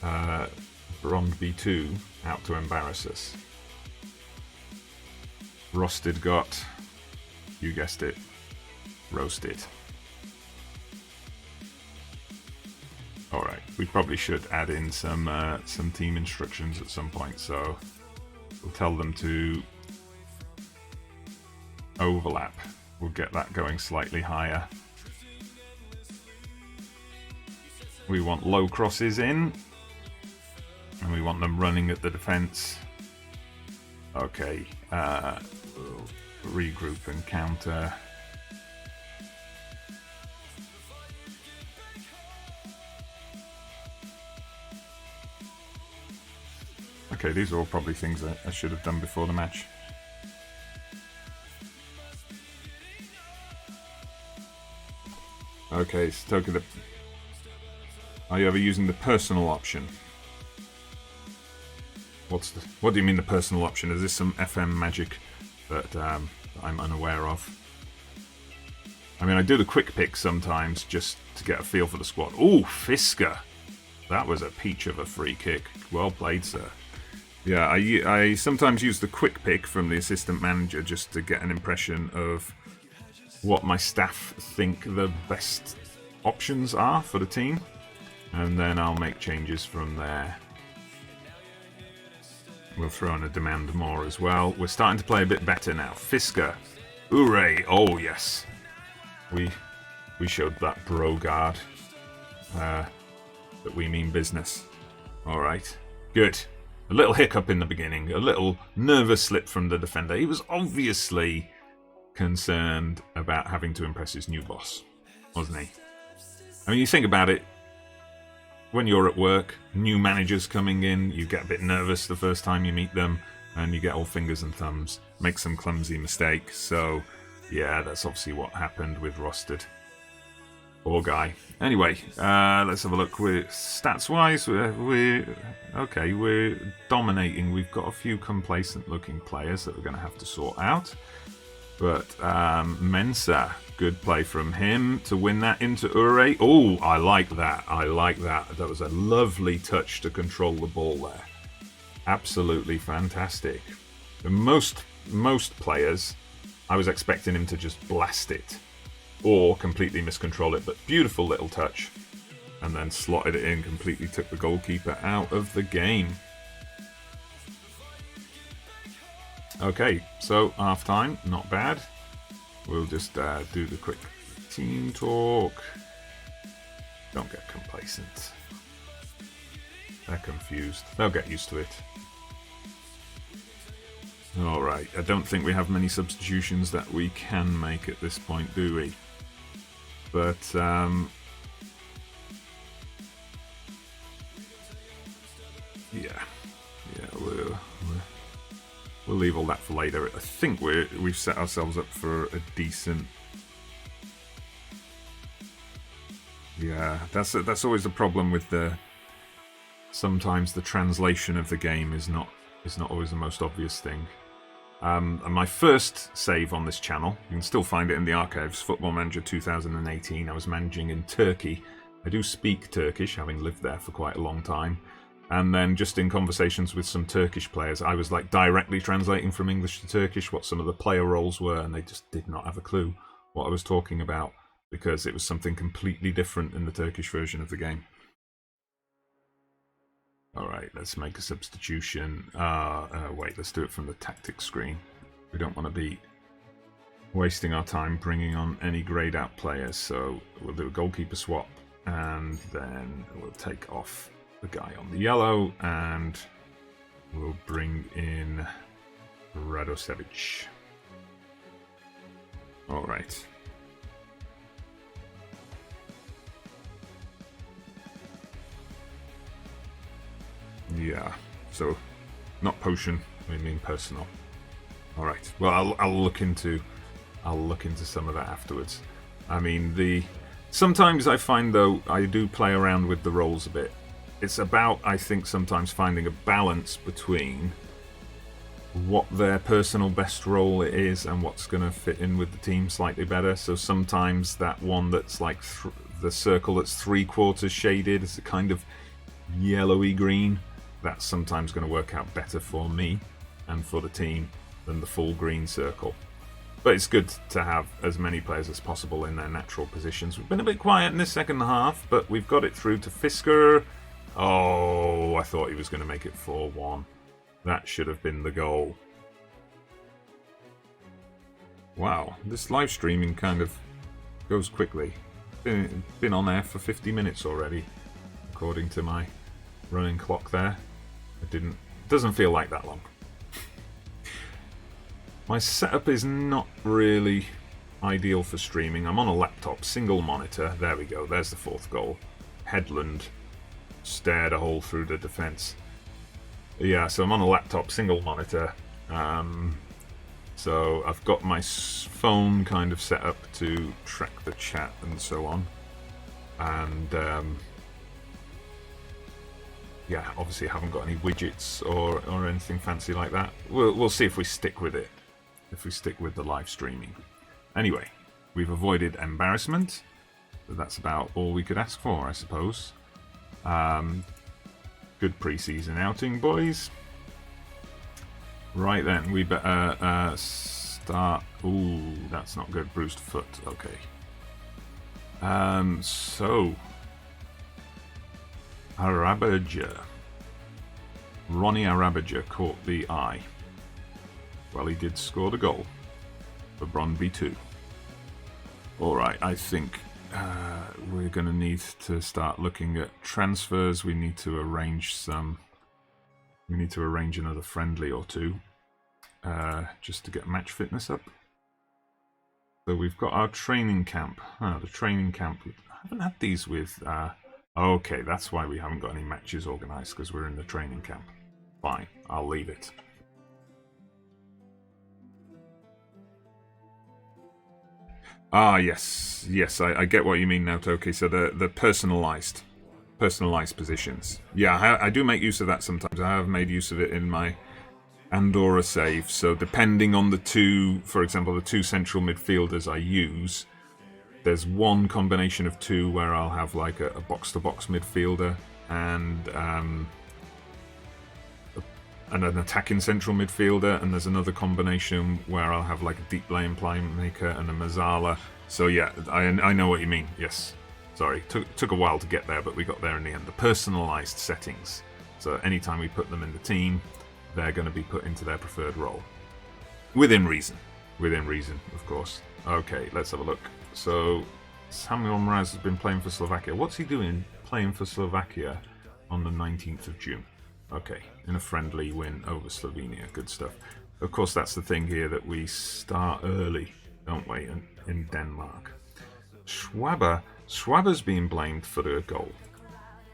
Brondby 2 out to embarrass us. Rosted got, you guessed it, roasted. Alright, we probably should add in some team instructions at some point, so we'll tell them to overlap. We'll get that going slightly higher. We want low crosses in, and we want them running at the defence. Okay, we'll regroup and counter. Okay, these are all probably things that I should have done before the match. Okay, Stoker, are you ever using the personal option? What do you mean the personal option? Is this some FM magic that I'm unaware of? I mean, I do the quick pick sometimes just to get a feel for the squad. Ooh, Fisker! That was a peach of a free kick. Well played, sir. Yeah, I sometimes use the quick pick from the assistant manager just to get an impression of what my staff think the best options are for the team, and then I'll make changes from there. We'll throw in a demand more as well. We're starting to play a bit better now. Fisker. Hooray! Oh, yes. We showed that Brogard that we mean business. Alright. Good. A little hiccup in the beginning. A little nervous slip from the defender. He was obviously concerned about having to impress his new boss, wasn't he? I mean, you think about it. When you're at work, new managers coming in, you get a bit nervous the first time you meet them, and you get all fingers and thumbs, make some clumsy mistakes. So, yeah, that's obviously what happened with Rosted. Poor guy. Anyway, let's have a look. Stats-wise, we're dominating. We've got a few complacent-looking players that we're going to have to sort out. But Mensah, good play from him to win that into Ure. Oh, I like that. I like that. That was a lovely touch to control the ball there. Absolutely fantastic. Most players, I was expecting him to just blast it or completely miscontrol it, but beautiful little touch. And then slotted it in, completely took the goalkeeper out of the game. Okay, so half time, not bad. We'll just do the quick team talk. Don't get complacent. They're confused. They'll get used to it. Alright, I don't think we have many substitutions that we can make at this point, do we? But, yeah, we'll leave all that for later. I think we've set ourselves up for a decent. Yeah, that's always the problem with sometimes the translation of the game is not always the most obvious thing. And my first save on this channel, you can still find it in the archives, Football Manager 2018. I was managing in Turkey. I do speak Turkish, having lived there for quite a long time. And then just in conversations with some Turkish players, I was like directly translating from English to Turkish what some of the player roles were, and they just did not have a clue what I was talking about because it was something completely different in the Turkish version of the game. Alright, let's make a substitution. Wait, let's do it from the tactics screen. We don't want to be wasting our time bringing on any greyed out players, so we'll do a goalkeeper swap, and then we'll take off the guy on the yellow, and we'll bring in Radosevic. Alright. Yeah, so not potion, I mean personal. Alright, well I'll look into some of that afterwards. I mean, sometimes I find though I do play around with the roles a bit. It's about, I think, sometimes finding a balance between what their personal best role is and what's going to fit in with the team slightly better. So sometimes that one that's like the circle that's 3/4 shaded is a kind of yellowy green. That's sometimes going to work out better for me and for the team than the full green circle. But it's good to have as many players as possible in their natural positions. We've been a bit quiet in this second half, but we've got it through to Fisker. Oh, I thought he was going to make it 4-1. That should have been the goal. Wow, this live streaming kind of goes quickly. Been on there for 50 minutes already, according to my running clock there. It doesn't feel like that long. My setup is not really ideal for streaming. I'm on a laptop, single monitor. There we go, there's the fourth goal. Headland stared a hole through the defence. Yeah, so I'm on a laptop, single monitor. So I've got my phone kind of set up to track the chat and so on. And yeah, obviously I haven't got any widgets or anything fancy like that. We'll see if we stick with it, if we stick with the live streaming. Anyway, we've avoided embarrassment. But that's about all we could ask for, I suppose. Good pre-season outing, boys. Right then, we better start. Ooh, that's not good. Bruised foot. Okay. So Arabaja. Ronnie Arabaja caught the eye. Well, he did score the goal for Brondby 2. Alright, I think we're going to need to start looking at transfers. We need to arrange another friendly or two just to get match fitness up. So we've got our training camp. The training camp. I haven't had these with... okay, that's why we haven't got any matches organised, because we're in the training camp. Fine, I'll leave it. Ah, yes, I get what you mean now, Toki. So the personalised positions. Yeah, I do make use of that sometimes. I have made use of it in my Andorra save. So depending on the two, for example, the two central midfielders I use, there's one combination of two where I'll have like a box-to-box midfielder and an attacking central midfielder, and there's another combination where I'll have like a deep laying playmaker and a Mazzala. So yeah, I know what you mean. Yes, sorry, took a while to get there, but we got there in the end. The personalized settings. So anytime we put them in the team, they're going to be put into their preferred role. Within reason, of course. Okay, let's have a look. So Samuel Mraz has been playing for Slovakia. What's he doing playing for Slovakia on the 19th of June? Okay, in a friendly win over Slovenia. Good stuff. Of course, that's the thing here, that we start early, don't we, in Denmark. Schwaber's being blamed for the goal.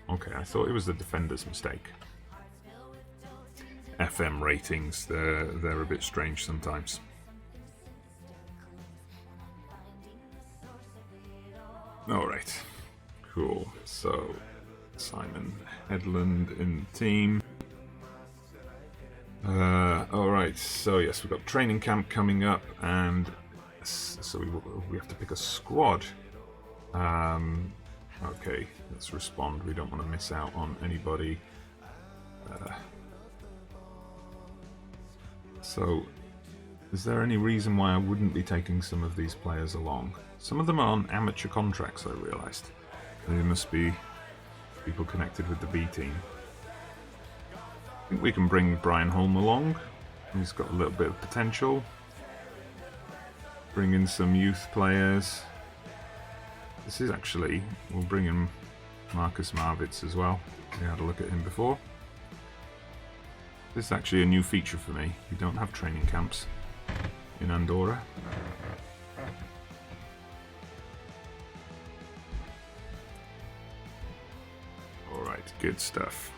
Okay, I thought it was the defender's mistake. FM ratings, they're a bit strange sometimes. Alright, cool. So Simon Headland in the team. Alright, so yes, we've got training camp coming up, and so we have to pick a squad. Okay, let's respond. We don't want to miss out on anybody. So, is there any reason why I wouldn't be taking some of these players along? Some of them are on amateur contracts, I realised. They must be people connected with the B team. I think we can bring Brian Holm along. He's got a little bit of potential. Bring in some youth players. This is actually, we'll bring in Marcus Marvitz as well. We had a look at him before. This is actually a new feature for me. We don't have training camps in Andorra. Alright, good stuff.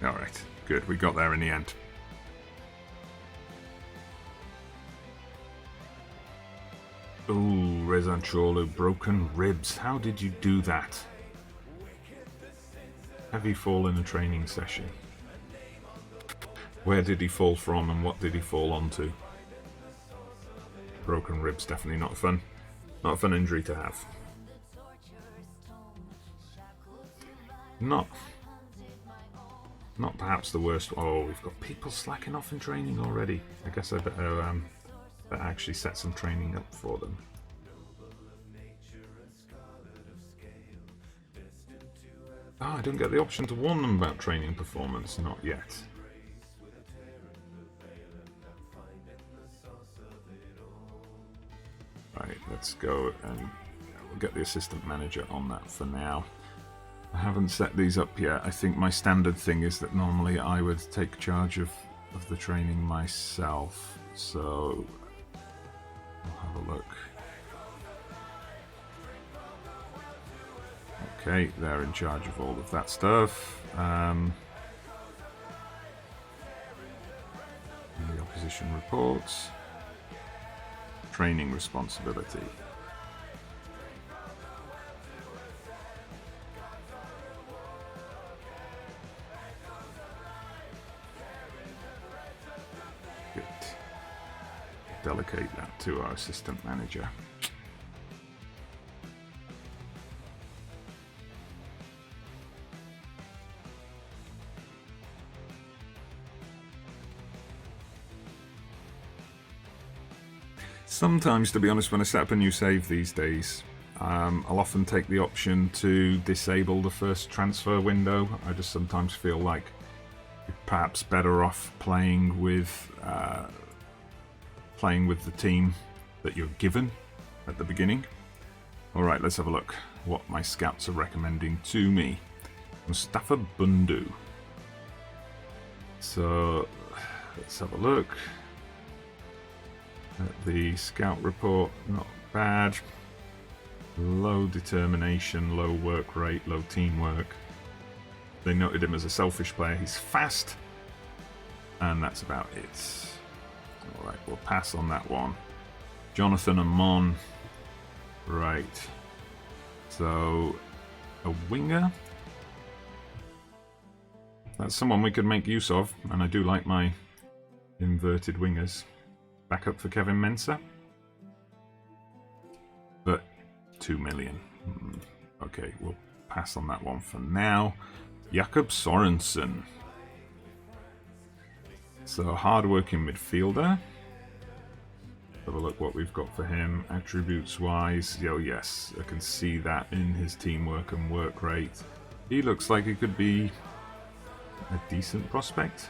Alright, good. We got there in the end. Ooh, Rezan Chorlu, broken ribs. How did you do that? Heavy fall in a training session. Where did he fall from and what did he fall onto? Broken ribs, definitely not fun. Not a fun injury to have. Not perhaps the worst. Oh, we've got people slacking off in training already. I guess I better actually set some training up for them. Oh, I don't get the option to warn them about training performance. Not yet. Right, let's go and we'll get the assistant manager on that for now. I haven't set these up yet. I think my standard thing is that normally I would take charge of the training myself. So I'll have a look. Okay, they're in charge of all of that stuff. The opposition reports. Training responsibility. Good. Delegate that to our assistant manager. Sometimes, to be honest, when I set up a new save these days, I'll often take the option to disable the first transfer window. I just sometimes feel like you're perhaps better off playing with the team that you're given at the beginning. Alright, let's have a look what my scouts are recommending to me. Mustafa Bundu. So, let's have a look. The scout report, not bad. Low determination, low work rate, low teamwork. They noted him as a selfish player. He's fast, and that's about it. Alright, we'll pass on that one. Jonathan Amon. Right. So, a winger. That's someone we could make use of, and I do like my inverted wingers. Backup for Kevin Mensah. But 2 million. Okay, we'll pass on that one for now. Jakob Sorensen. So, hard-working midfielder. Have a look what we've got for him. Attributes-wise, oh yes, I can see that in his teamwork and work rate. He looks like he could be a decent prospect.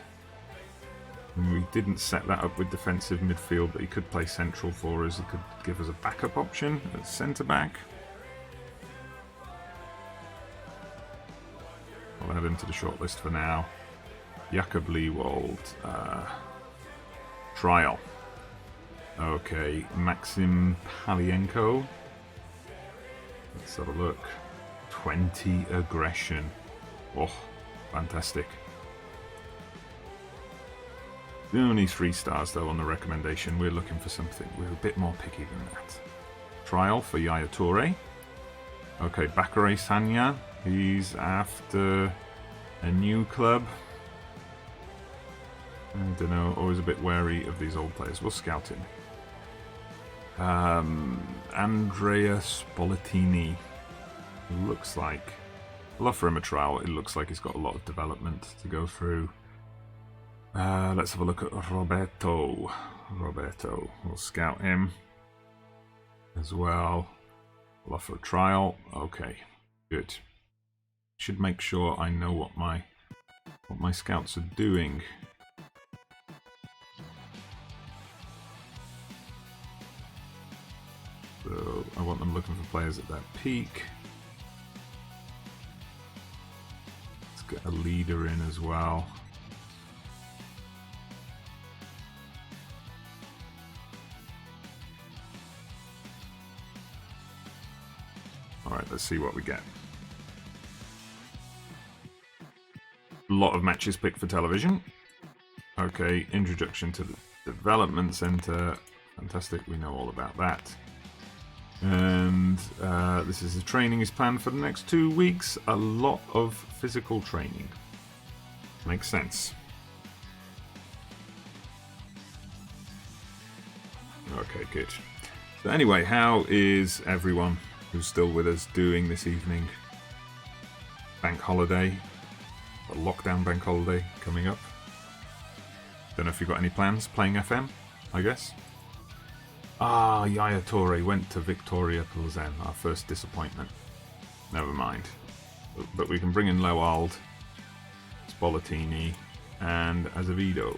And we didn't set that up with defensive midfield, but he could play central for us. He could give us a backup option at centre-back. I'll add him to the shortlist for now. Jakob Leewald. Trial. Okay, Maxim Palienko. Let's have a look. 20 aggression. Oh, fantastic. Only 3 stars though on the recommendation. We're looking for something. We're a bit more picky than that. Trial for Yaya Toure. Okay, Bakary Sagna. He's after a new club. I don't know. Always a bit wary of these old players. We'll scout him. Andrea Spolatini. Looks like... I'll offer him a trial. It looks like he's got a lot of development to go through. Let's have a look at Roberto. We'll scout him as well. We'll offer a trial. Okay, good. Should make sure I know what my scouts are doing. So I want them looking for players at their peak. Let's get a leader in as well. Alright, let's see what we get. A lot of matches picked for television. Okay, introduction to the development center. Fantastic, we know all about that. And this is the training is planned for the next 2 weeks. A lot of physical training. Makes sense. Okay, good. So anyway, how is everyone who's still with us doing this evening? Bank holiday. A lockdown bank holiday coming up. Don't know if you've got any plans playing FM, I guess. Ah, Yaya Toure went to Victoria Pilsen, our first disappointment. Never mind. But we can bring in Lowald, Spolatini, and Azevedo.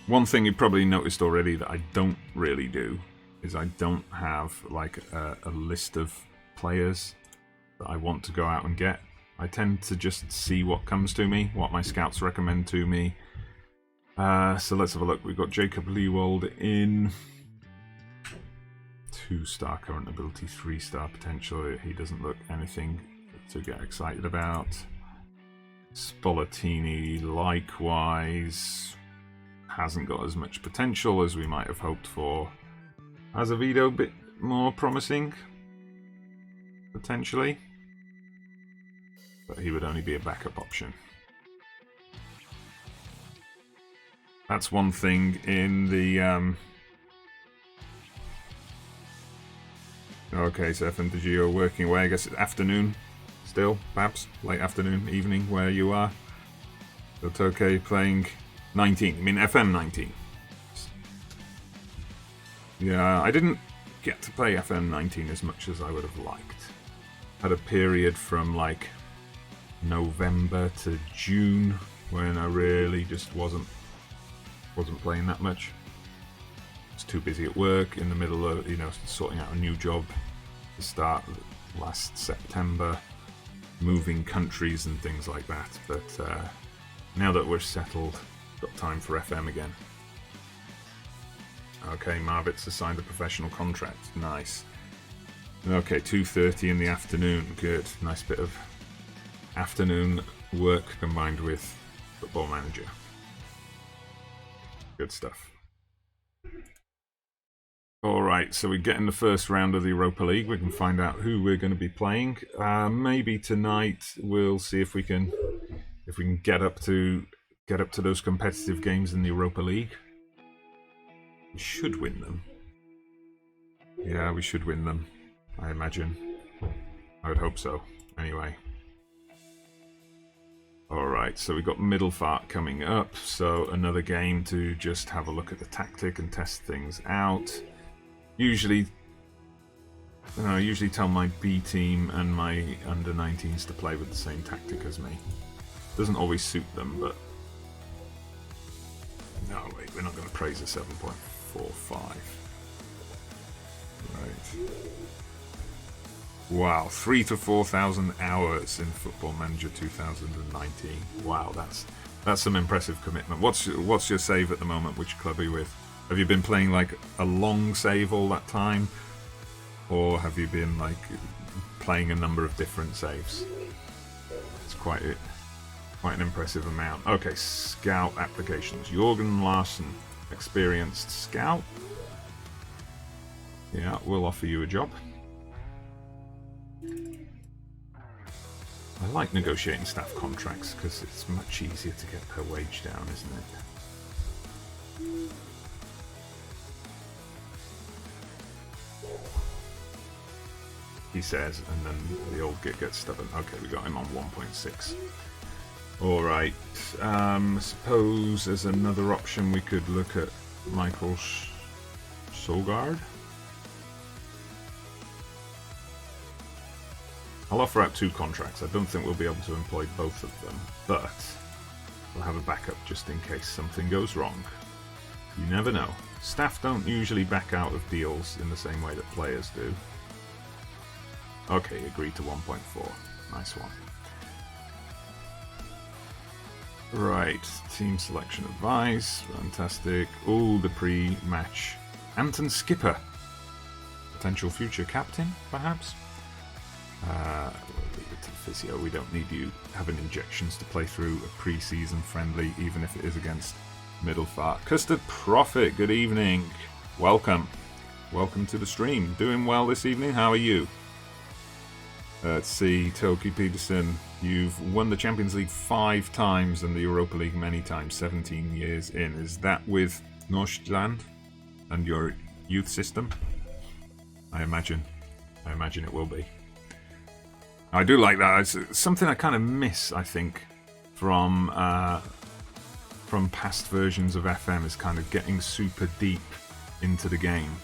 One thing you've probably noticed already that I don't really do is I don't have like a list of players that I want to go out and get. I tend to just see what comes to me, what my scouts recommend to me. So let's have a look. We've got Jakob Leewald in 2-star current ability, 3-star potential. He doesn't look anything to get excited about. Spolatini, likewise, hasn't got as much potential as we might have hoped for. Azevedo, a bit more promising, potentially. But he would only be a backup option. That's one thing in the... Okay, so FM20 are working away. I guess it's afternoon still, perhaps. Late afternoon, evening, where you are. So Toke playing 19. I mean, FM19. Yeah, I didn't get to play FM19 as much as I would have liked. Had a period from like November to June when I really just wasn't playing that much. I was too busy at work, in the middle of sorting out a new job to start last September, moving countries and things like that. But now that we're settled, got time for FM again. Okay, Marvitz has signed a professional contract. Nice. Okay, 2:30 in the afternoon. Good. Nice bit of afternoon work combined with Football Manager. Good stuff. Alright, so we get in the first round of the Europa League. We can find out who we're going to be playing. Maybe tonight we'll see if we can get up to those competitive games in the Europa League. We should win them. Yeah, we should win them, I imagine. I would hope so. Anyway. Alright, so we've got Middelfart coming up. So another game to just have a look at the tactic and test things out. Usually tell my B team and my under-19s to play with the same tactic as me. Doesn't always suit them, but... No, wait, we're not going to praise a 7.45. Right. Wow, 3,000 to 4,000 hours in Football Manager 2019. Wow, that's some impressive commitment. What's your save at the moment? Which club are you with? Have you been playing like a long save all that time? Or have you been like playing a number of different saves? It's quite an impressive amount. Okay, scout applications. Jorgen Larsen, experienced scout. Yeah, we'll offer you a job. I like negotiating staff contracts because it's much easier to get per wage down, isn't it? He says, and then the old git gets stubborn. Okay, we got him on 1.6. Alright, suppose as another option we could look at Michael Sogard. I'll offer out 2 contracts. I don't think we'll be able to employ both of them, but we'll have a backup just in case something goes wrong. You never know. Staff don't usually back out of deals in the same way that players do. Okay, agreed to 1.4. Nice one. Right, team selection advice. Fantastic. Oh, the pre-match. Anton Skipper. Potential future captain, perhaps? We'll leave it to the physio. We don't need you having injections to play through a pre-season friendly, even if it is against Middelfart. Custard Prophet, good evening. Welcome. Welcome to the stream. Doing well this evening? How are you? Let's see, Toki Peterson, you've won the Champions League 5 times and the Europa League many times, 17 years in. Is that with Nordsjælland and your youth system? I imagine it will be. I do like that. It's something I kind of miss, I think, from past versions of FM, is kind of getting super deep into the game.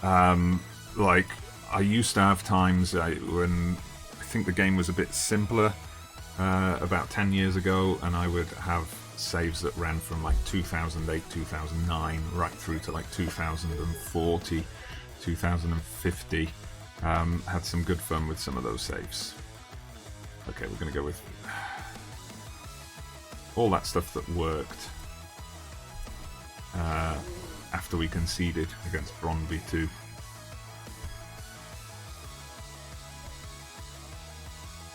Like, I used to have times when I think the game was a bit simpler about 10 years ago, and I would have saves that ran from like 2008, 2009 right through to like 2040, 2050. Had some good fun with some of those saves. Okay, we're going to go with all that stuff that worked after we conceded against Brondby too.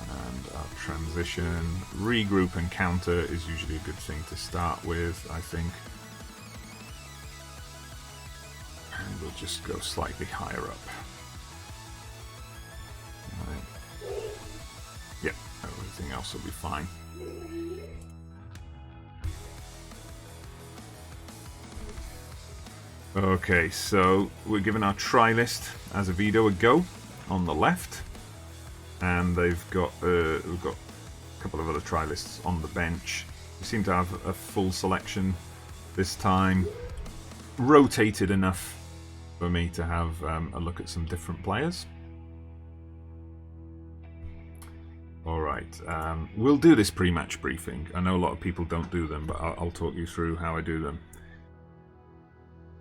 And our transition, regroup and counter is usually a good thing to start with, I think. And we'll just go slightly higher up. Right. Yep, everything else will be fine. Okay, so we're giving our try list as Azevedo a go on the left, and we've got a couple of other try lists on the bench. We seem to have a full selection this time, rotated enough for me to have a look at some different players. Alright, we'll do this pre-match briefing. I know a lot of people don't do them, but I'll talk you through how I do them.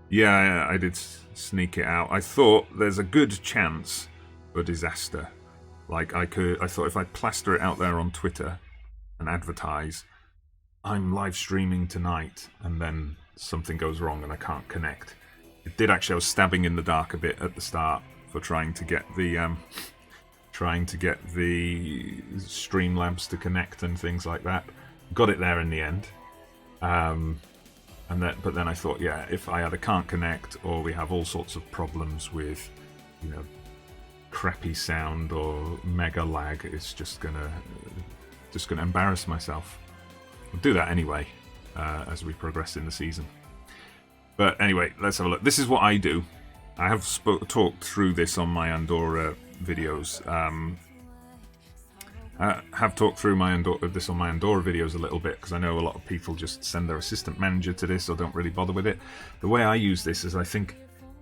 Yeah, I did sneak it out. I thought there's a good chance for disaster. Like, I thought if I plaster it out there on Twitter and advertise, I'm live streaming tonight, and then something goes wrong and I can't connect. It did actually, I was stabbing in the dark a bit at the start for trying to get the Streamlabs to connect and things like that. Got it there in the end. But then I thought, yeah, if I either can't connect or we have all sorts of problems with, you know, crappy sound or mega lag, it's just gonna embarrass myself. I'll do that anyway as we progress in the season. But anyway, let's have a look. This is what I do. I have talked through this on my Andorra videos. I have talked through this on my Andorra videos a little bit, because I know a lot of people just send their assistant manager to this or don't really bother with it. The way I use this is, I think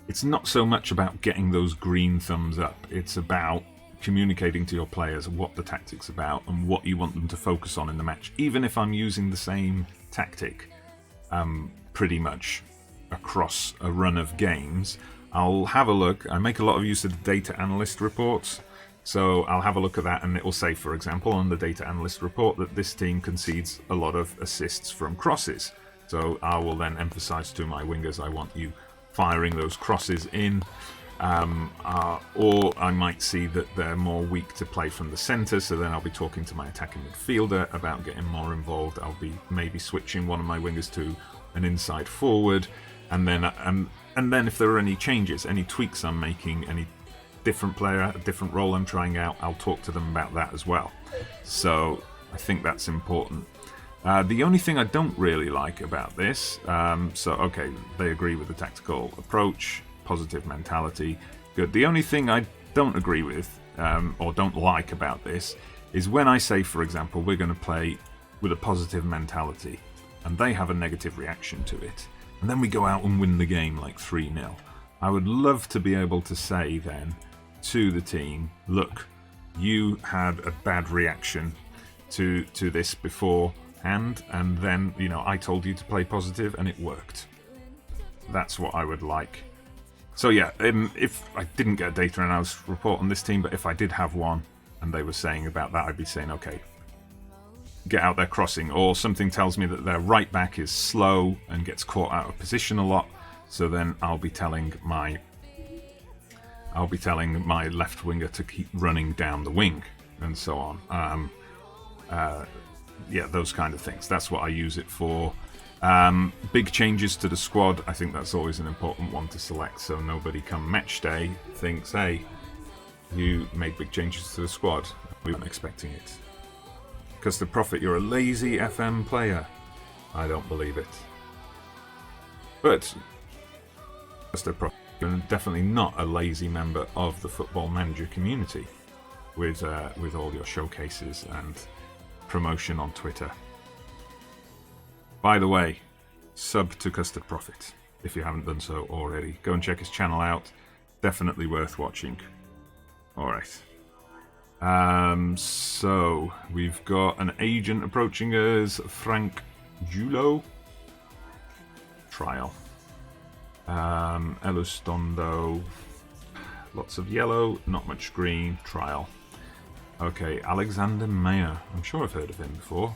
it's not so much about getting those green thumbs up. It's about communicating to your players what the tactic's about and what you want them to focus on in the match. Even if I'm using the same tactic pretty much across a run of games, I'll have a look. I make a lot of use of the data analyst reports. So I'll have a look at that, and it will say, for example, on the data analyst report that this team concedes a lot of assists from crosses. So I will then emphasize to my wingers, I want you firing those crosses in. Or I might see that they're more weak to play from the centre, so then I'll be talking to my attacking midfielder about getting more involved. I'll be maybe switching one of my wingers to an inside forward, and then if there are any changes, any tweaks I'm making, any different player, a different role I'm trying out, I'll talk to them about that as well. So I think that's important. The only thing I don't really like about this, okay, they agree with the tactical approach, positive mentality, good. The only thing I don't agree with, or don't like about this, is when I say, for example, we're going to play with a positive mentality, and they have a negative reaction to it, and then we go out and win the game like 3-0. I would love to be able to say then to the team, look, you had a bad reaction to this beforehand, and then, you know, I told you to play positive and it worked. That's what I would like. So yeah, if I didn't get a data analysis report on this team, but if I did have one and they were saying about that, I'd be saying, okay, get out there crossing, or something tells me that their right back is slow and gets caught out of position a lot, so then I'll be telling my left winger to keep running down the wing and so on. Yeah, those kind of things. That's what I use it for. Big changes to the squad, I think that's always an important one to select, so nobody come match day thinks, hey, you made big changes to the squad. We weren't expecting it. Because the Prophet, you're a lazy FM player. I don't believe it. But the Prophet, you're definitely not a lazy member of the Football Manager community with all your showcases and promotion on Twitter. By the way, sub to Custard Prophet if you haven't done so already. Go and check his channel out. Definitely worth watching. Alright. So we've got an agent approaching us, Frank Julo. Trial. Elustondo. Lots of yellow, not much green. Trial. Okay, Alexander Mayer. I'm sure I've heard of him before.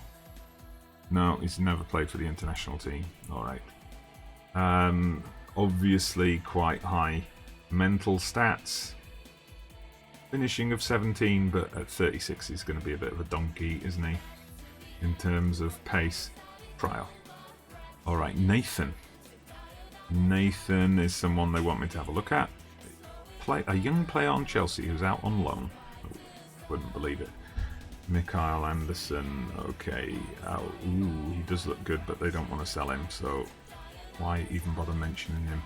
No, he's never played for the international team. Alright. Obviously quite high mental stats. Finishing of 17, but at 36 he's going to be a bit of a donkey, isn't he? In terms of pace. Trial. Alright, Nathan. Nathan is someone they want me to have a look at. A young player on Chelsea who's out on loan. Wouldn't believe it. Mikael Anderson, okay. He does look good, but they don't want to sell him, so why even bother mentioning him?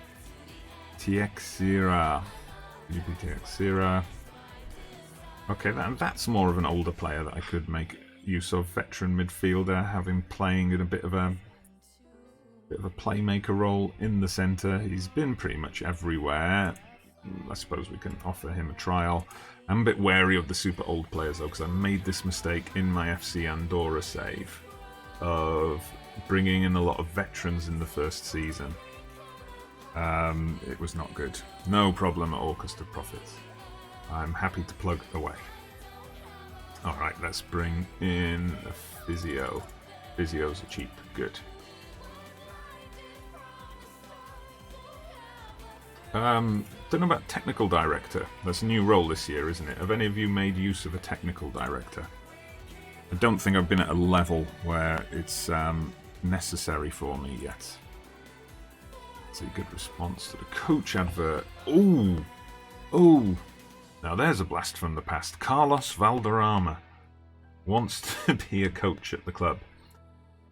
Teixeira. Teixeira. Okay, that's more of an older player that I could make use of. Veteran midfielder, have him playing in a bit of a playmaker role in the centre. He's been pretty much everywhere. I suppose we can offer him a trial. I'm a bit wary of the super old players though, because I made this mistake in my FC Andorra save of bringing in a lot of veterans in the first season. It was not good. No problem at all, Custard Profits. I'm happy to plug away. Alright, let's bring in a physio. Physios are cheap. Good. Don't know about technical director. That's a new role this year, isn't it? Have any of you made use of a technical director? I don't think I've been at a level where it's necessary for me yet. That's a good response to the coach advert. Ooh! Ooh! Now there's a blast from the past. Carlos Valderrama wants to be a coach at the club.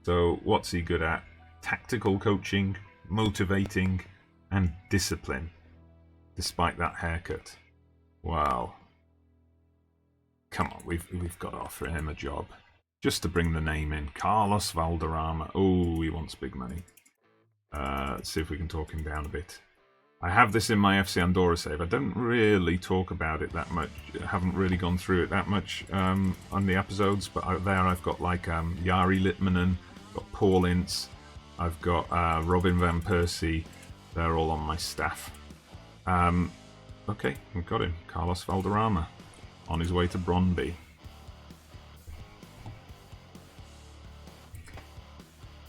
So what's he good at? Tactical coaching, motivating, and discipline. Despite that haircut. Wow. Come on, we've got to offer him a job. Just to bring the name in. Carlos Valderrama. Oh, he wants big money. Let's see if we can talk him down a bit. I have this in my FC Andorra save. I don't really talk about it that much. I haven't really gone through it that much on the episodes, but there I've got like Jari Litmanen, got Paul Ince, I've got Robin Van Persie. They're all on my staff. Okay, we've got him. Carlos Valderrama on his way to Brondby.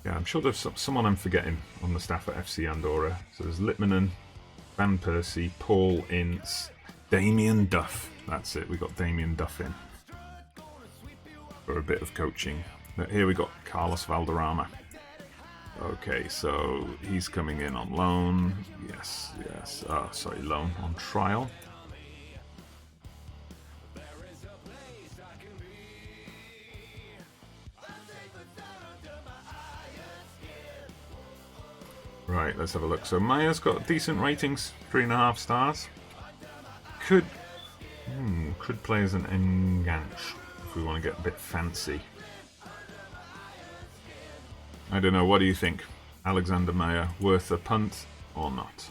Yeah, I'm sure there's someone I'm forgetting on the staff at FC Andorra. So there's Litmanen, Van Persie, Paul Ince, Damien Duff. That's it, we got Damien Duff in for a bit of coaching. But here we got Carlos Valderrama. Okay, so he's coming in on loan. Yes. Loan on trial. Right, let's have a look. So Maya's got decent ratings, 3.5 stars. Could play as an enganche if we want to get a bit fancy. I don't know, what do you think? Alexander Maya, worth a punt or not?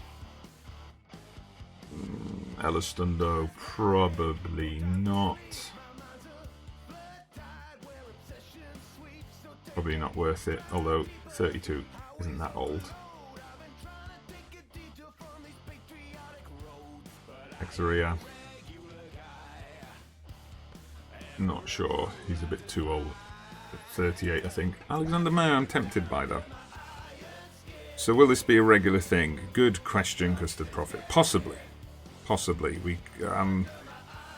Elistondo, probably not. Probably not worth it, although 32 isn't that old. Exeria. Not sure, he's a bit too old. 38, I think. Alexander Mayer, I'm tempted by though. So will this be a regular thing? Good question, Custard Prophet. Possibly. We,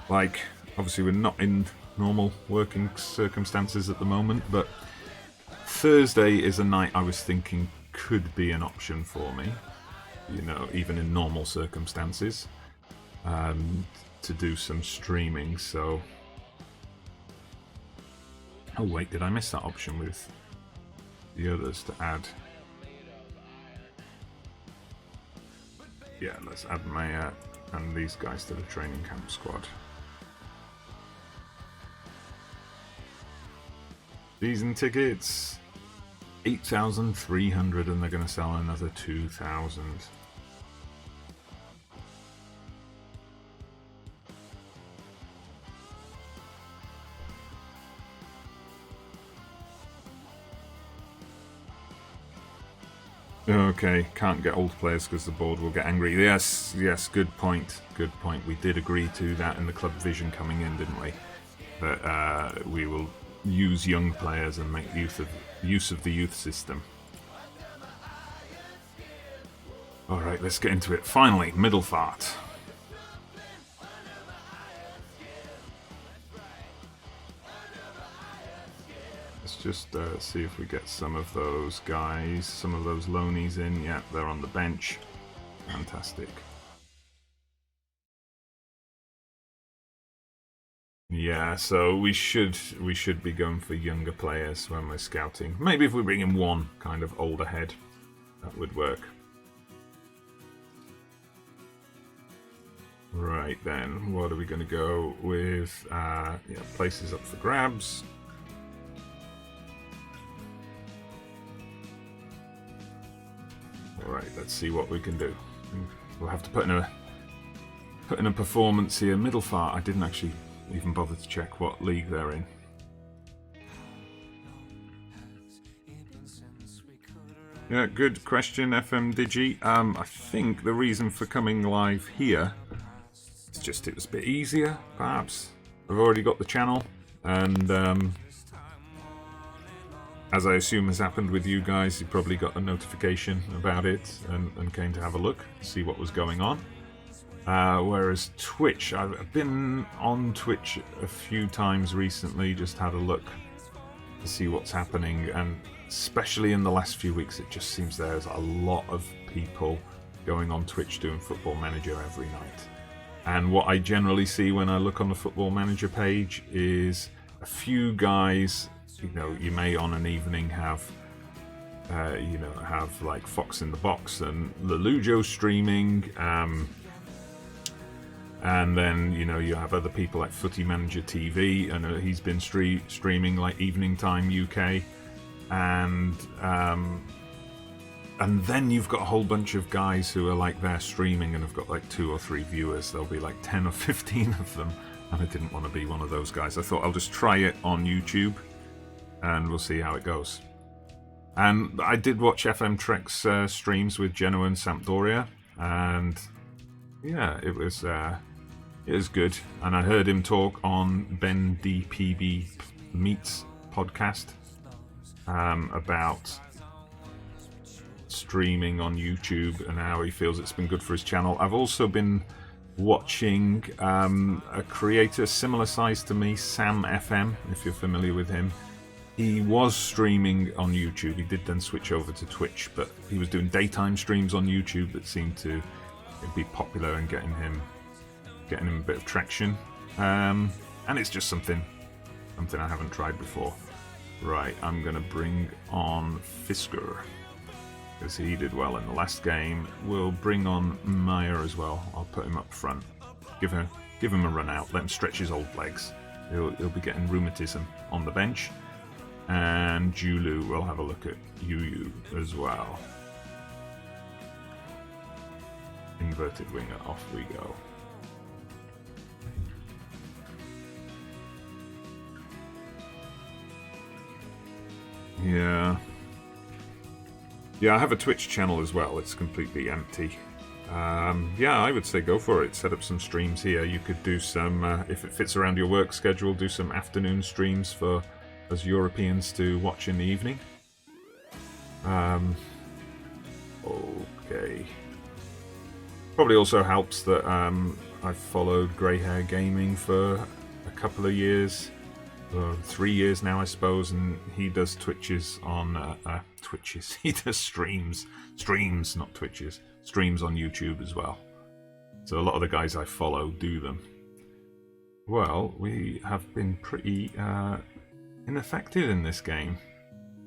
like, obviously we're not in normal working circumstances at the moment, but Thursday is a night I was thinking could be an option for me, you know, even in normal circumstances, to do some streaming, so... Oh wait, did I miss that option with the others to add? Yeah, let's add Maya and these guys to the training camp squad. Season tickets, 8,300, and they're going to sell another 2,000. Okay, can't get old players because the board will get angry. Yes, good point. We did agree to that in the club vision coming in, didn't we? That we will use young players and make use of the youth system. Alright, let's get into it. Finally, Middelfart. Let's just see if we get some of those guys, some of those loanies in. Yeah, they're on the bench. Fantastic. Yeah, so we should be going for younger players when we're scouting. Maybe if we bring in one kind of older head, that would work. Right then, what are we going to go with? Yeah, places up for grabs. Alright, let's see what we can do. We'll have to put in a performance here. Middelfart, I didn't actually even bother to check what league they're in. Yeah, good question, FM20 LiveStream. I think the reason for coming live here is just it was a bit easier, perhaps. I've already got the channel, and as I assume has happened with you guys, you probably got a notification about it and came to have a look, see what was going on. Whereas Twitch, I've been on Twitch a few times recently, just had a look to see what's happening, and especially in the last few weeks it just seems there's a lot of people going on Twitch doing Football Manager every night. And what I generally see when I look on the Football Manager page is a few guys. You may on an evening have like Fox in the Box and Lelujo streaming, and then you have other people like Footy Manager TV, and he's been streaming like Evening Time UK, and then you've got a whole bunch of guys who are like they're streaming and have got like 2 or 3 viewers. There'll be like 10 or 15 of them, and I didn't want to be one of those guys. I thought I'll just try it on YouTube and we'll see how it goes. And I did watch FM Trek's streams with Genoa and Sampdoria, and yeah, it was good. And I heard him talk on Ben DPB Meets podcast about streaming on YouTube and how he feels it's been good for his channel. I've also been watching a creator similar size to me, Sam FM, if you're familiar with him. He was streaming on YouTube. He did then switch over to Twitch, but he was doing daytime streams on YouTube that seemed to be popular and getting him a bit of traction. And it's just something I haven't tried before. Right, I'm going to bring on Fisker, because he did well in the last game. We'll bring on Meyer as well. I'll put him up front. Give him a run out. Let him stretch his old legs. He'll be getting rheumatism on the bench. And Julu, we'll have a look at Yu as well. Inverted winger, off we go. Yeah, I have a Twitch channel as well. It's completely empty. Yeah, I would say go for it. Set up some streams here. You could do some, if it fits around your work schedule, do some afternoon streams for us Europeans to watch in the evening. Okay. Probably also helps that I've followed Grey Hair Gaming for a couple of years, 3 years now, I suppose, and he does Twitches on Twitches. He does streams, not Twitches, streams on YouTube as well. So a lot of the guys I follow do them. Well, we have been pretty ineffective in this game.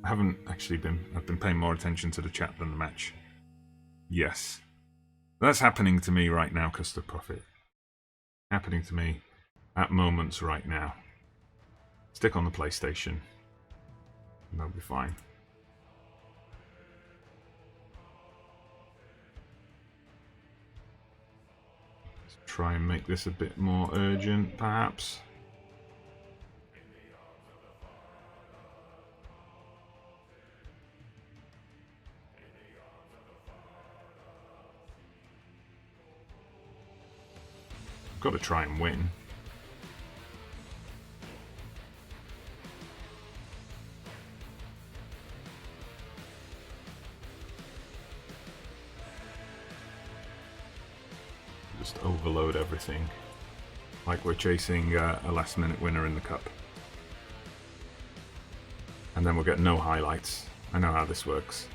I've been paying more attention to the chat than the match. Yes. That's happening to me right now, Custard Prophet. Happening to me at moments right now. Stick on the PlayStation. And that'll be fine. Let's try and make this a bit more urgent, perhaps. Got to try and win. Just overload everything, like we're chasing a last-minute winner in the cup. And then we'll get no highlights. I know how this works.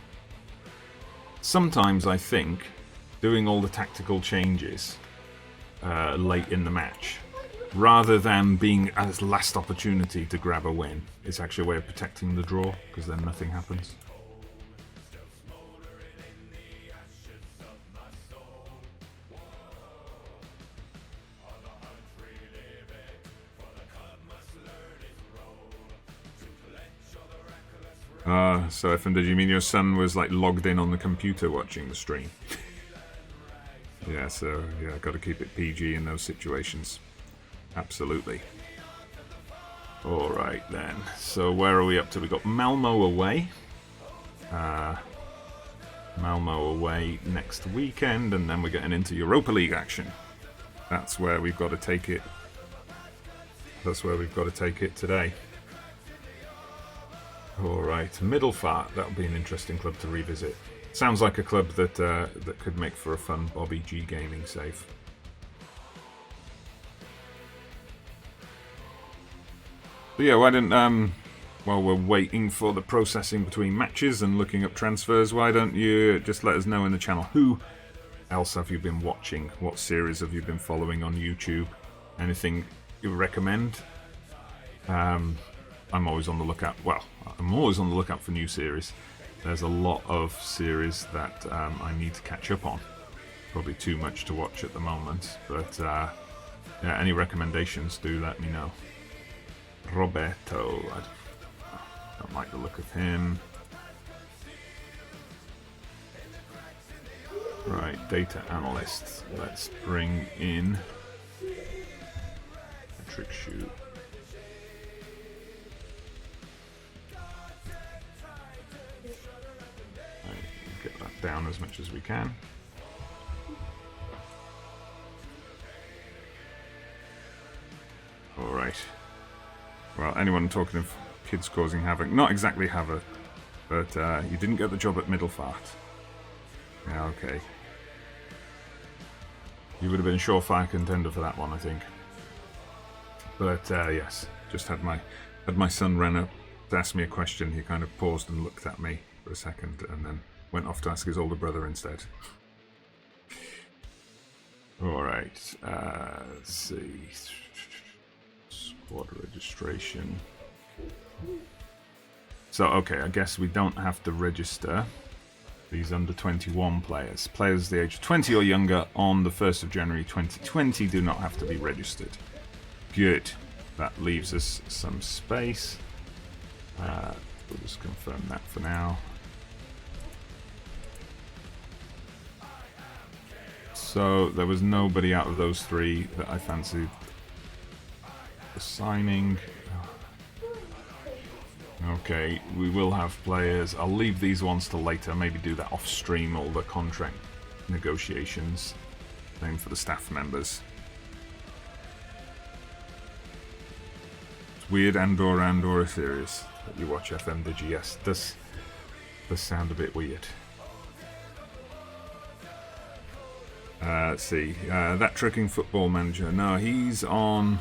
Sometimes I think doing all the tactical changes late in the match, rather than being as last opportunity to grab a win, it's actually a way of protecting the draw, because then nothing happens. So FM, you mean your son was like logged in on the computer watching the stream? Yeah, so yeah, got to keep it PG in those situations. Absolutely. All right then. So where are we up to? We got Malmo away. Malmo away next weekend, and then we're getting into Europa League action. That's where we've got to take it. That's where we've got to take it today. All right, Middelfart. That'll be an interesting club to revisit. Sounds like a club that that could make for a fun Dodgee Gaming save. But yeah, why didn't while we're waiting for the processing between matches and looking up transfers, why don't you just let us know in the channel who else have you been watching? What series have you been following on YouTube? Anything you recommend? I'm always on the lookout. Well, I'm always on the lookout for new series. There's a lot of series that I need to catch up on. Probably too much to watch at the moment, but yeah, any recommendations, do let me know. Roberto, I don't like the look of him. Right, data analyst. Let's bring in a trick shoot. Right, get that down as much as we can. Alright. Well, anyone talking of kids causing havoc, not exactly havoc, but you didn't get the job at Middelfart. Yeah, okay. You would have been a surefire contender for that one, I think. But yes, just had my son ran up to ask me a question. He kind of paused and looked at me for a second, and then went off to ask his older brother instead. All right, let's see. Squad registration. So, okay, I guess we don't have to register these under 21 players. Players the age of 20 or younger on the 1st of January 2020 do not have to be registered. Good. That leaves us some space. We'll just confirm that for now. So there was nobody out of those three that I fancied signing. Okay, we will have players. I'll leave these ones till later. Maybe do that off stream, all the contract negotiations. Same for the staff members. It's weird Andorra series that you watch FM20 Yes, does sound a bit weird. Let's see. That tricking football manager. No, he's on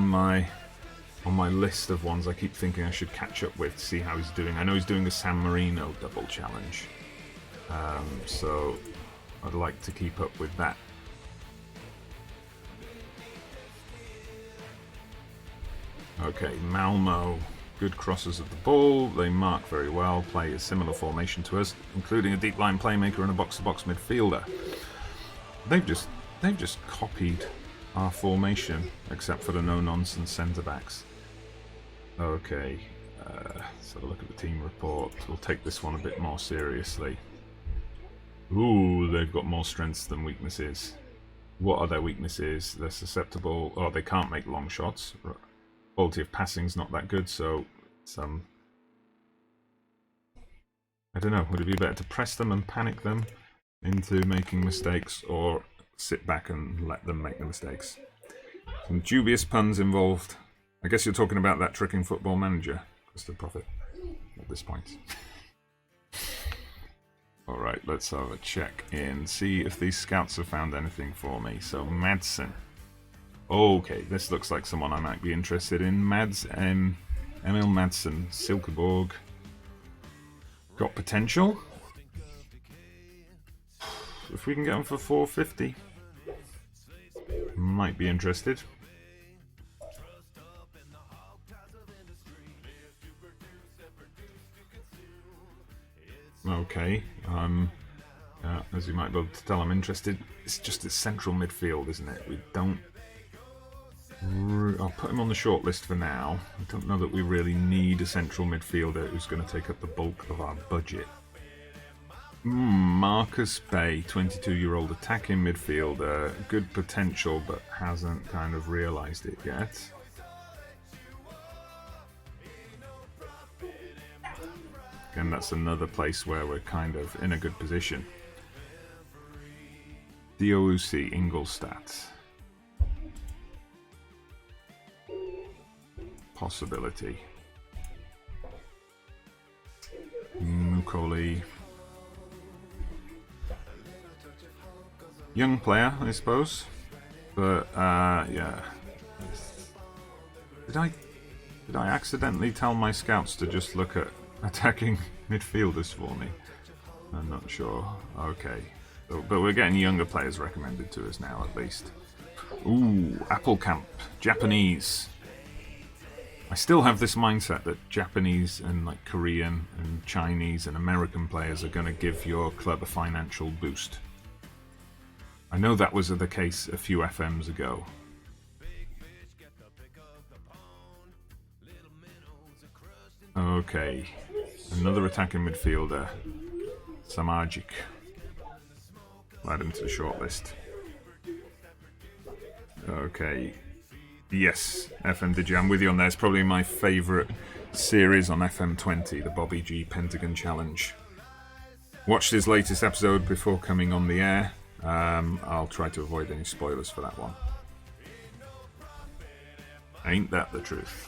my list of ones I keep thinking I should catch up with to see how he's doing. I know he's doing a San Marino double challenge, so I'd like to keep up with that. Okay, Malmo, good crosses of the ball. They mark very well, play a similar formation to us, including a deep line playmaker and a box-to-box midfielder. They've just copied our formation, except for the no-nonsense centre-backs. Okay, let's have a look at the team report. We'll take this one a bit more seriously. Ooh, they've got more strengths than weaknesses. What are their weaknesses? They're susceptible. Oh, they can't make long shots. Quality of passing's not that good, so some. I don't know. Would it be better to press them and panic them into making mistakes, or sit back and let them make the mistakes? Some dubious puns involved. I guess you're talking about that tricking football manager, Mr. Prophet, at this point. Alright, let's have a check in, see if these scouts have found anything for me. So, Madsen. Okay, this looks like someone I might be interested in. Emil Madsen, Silkeborg. Got potential. If we can get him for 450, might be interested. Okay, as you might be able to tell, I'm interested. It's just a central midfield, isn't it? We don't. I'll put him on the short list for now. I don't know that we really need a central midfielder who's going to take up the bulk of our budget. Marcus Bay, 22-year-old attacking midfielder, good potential, but hasn't kind of realised it yet. Again, that's another place where we're kind of in a good position. Diousi, Ingolstadt. Possibility. Mukoli. Young player, I Suppose. But, yeah. Did Did I accidentally tell my scouts to just look at attacking midfielders for me? I'm not sure. Okay. But we're getting younger players recommended to us now, at least. Ooh, Apple Camp. Japanese. I still have this mindset that Japanese and like Korean and Chinese and American players are going to give your club a financial boost. I know that was the case a few FMs ago. Okay, another attacking midfielder, Samajic. Add him to the shortlist. Okay, yes, FM20. I'm with you on there. It's probably my favourite series on FM20, the Bobby G Pentagon Challenge. Watched his latest episode before coming on the air. I'll try to avoid any spoilers for that one. Ain't that the truth?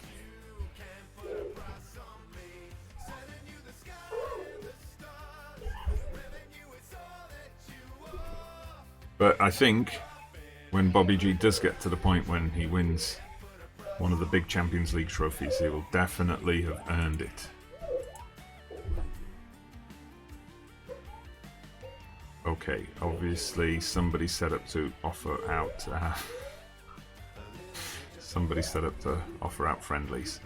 But I think when Bobby G does get to the point when he wins one of the big Champions League trophies, he will definitely have earned it. Okay, obviously somebody set up to offer out friendlies.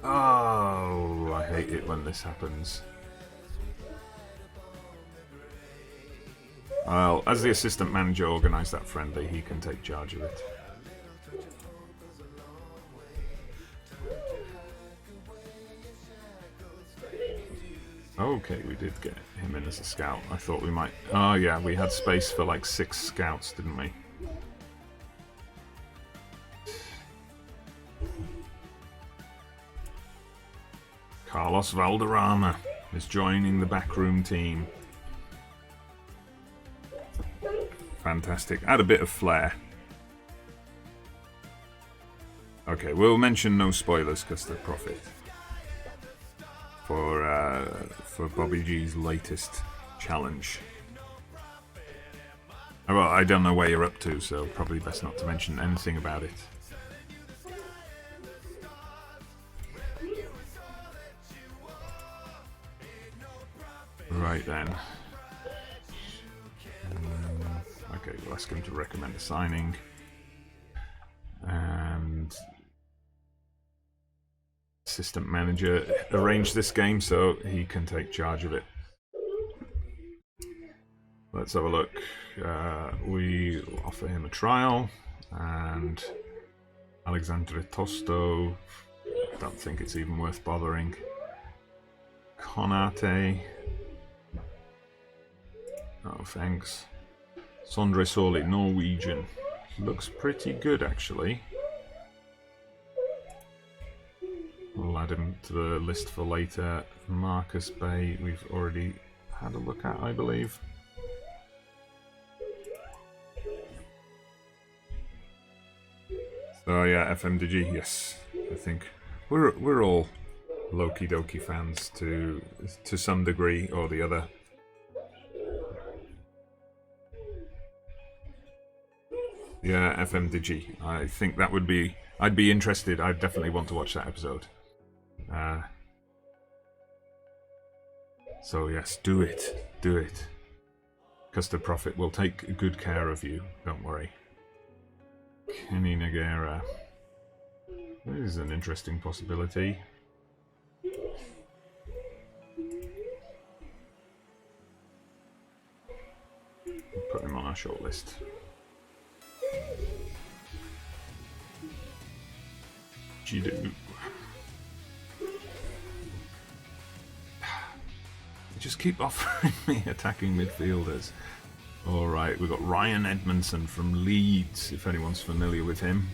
Oh, I hate it when this happens. Well, as the assistant manager organised that friendly, he can take charge of it. Okay, we did get him in as a scout. I thought we might... Oh yeah, we had space for like 6 scouts, didn't we? Carlos Valderrama is joining the backroom team. Fantastic. Add a bit of flair. Okay, we'll mention no spoilers because they're profit. For Bobby G's latest challenge. Well, I don't know where you're up to, so probably best not to mention anything about it. Right then. Okay, we'll ask him to recommend a signing. And assistant manager arranged this game so he can take charge of it. Let's have a look. We offer him a trial, and Alexandre Tosto, don't think it's even worth bothering. Konate, oh thanks. Sondre Soli, Norwegian, looks pretty good actually. We'll add him to the list for later. Marcus Bay, we've already had a look at, I believe. So yeah, FM20, yes, I think we're all Loki Doki fans to some degree or the other. Yeah, FM20. I think that would be... I'd be interested. I'd definitely want to watch that episode. So yes, do it. Do it. Custard Prophet will take good care of you. Don't worry. Kenny Nagera. This is an interesting possibility. Put him on our shortlist. Jidu. They just keep offering me attacking midfielders. Alright, we've got Ryan Edmondson from Leeds, if anyone's familiar with him.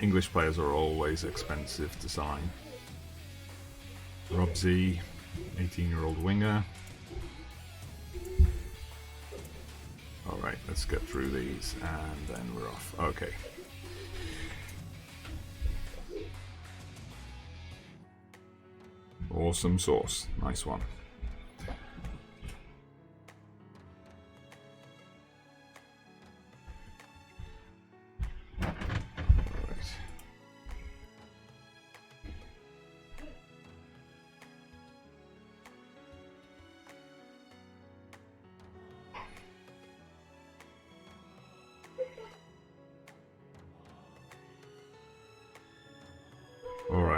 English players are always expensive to sign. Rob Z, 18-year-old winger. Alright, let's get through these and then we're off. Okay. Awesome sauce. Nice one.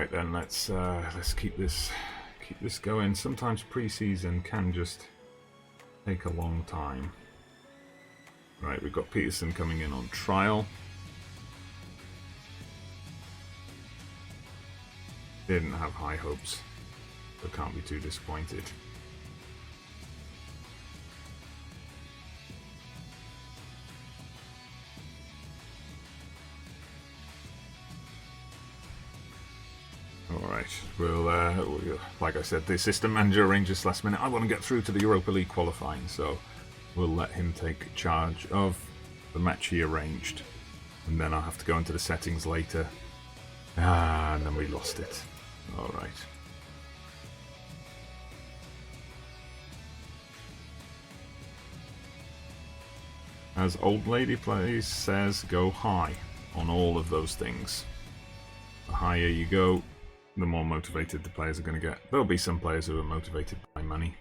right then, let's keep this going. Sometimes pre-season can just take a long time. Right, we've got Peterson coming in on trial. Didn't have high hopes, so can't be too disappointed. Alright, we'll, like I said, the assistant manager arranged this last minute. I want to get through to the Europa League qualifying, so we'll let him take charge of the match he arranged. And then I'll have to go into the settings later. And then we lost it. Alright. As Old Lady Plays says, go high on all of those things. The higher you go, the more motivated the players are going to get. There'll be some players who are motivated by money.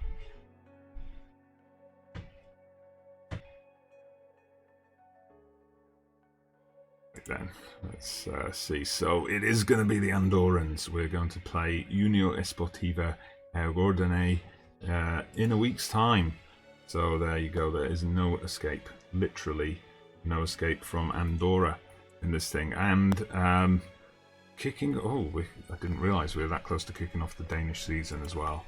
Right then, let's see. So it is going to be the Andorrans. We're going to play Unió Esportiva Gordonay in a week's time. So there you go. There is no escape. Literally no escape from Andorra in this thing. And kicking... Oh, I didn't realise we were that close to kicking off the Danish season as well.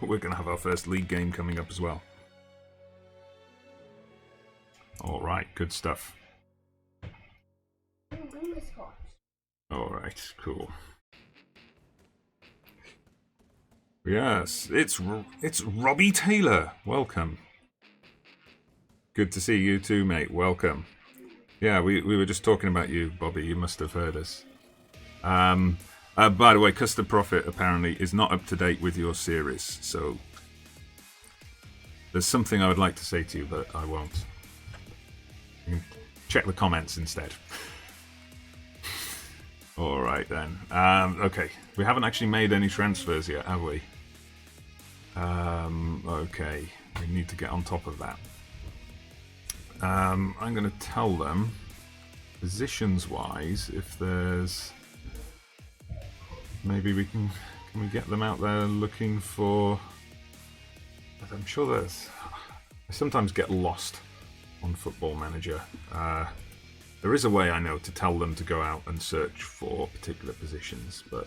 We're going to have our first league game coming up as well. Alright, good stuff. Alright, cool. Yes, it's Robbie Taylor. Welcome. Good to see you too, mate. Welcome. Yeah, we were just talking about you, Bobby. You must have heard us. By the way, Custard Profit apparently is not up to date with your series, so there's something I would like to say to you, but I won't. You can check the comments instead. Alright then. Okay, we haven't actually made any transfers yet, have we? Okay, we need to get on top of that. I'm going to tell them, positions-wise, if there's... Maybe we can we get them out there looking for... I'm sure there's... I sometimes get lost on Football Manager. There is a way, I know, to tell them to go out and search for particular positions, but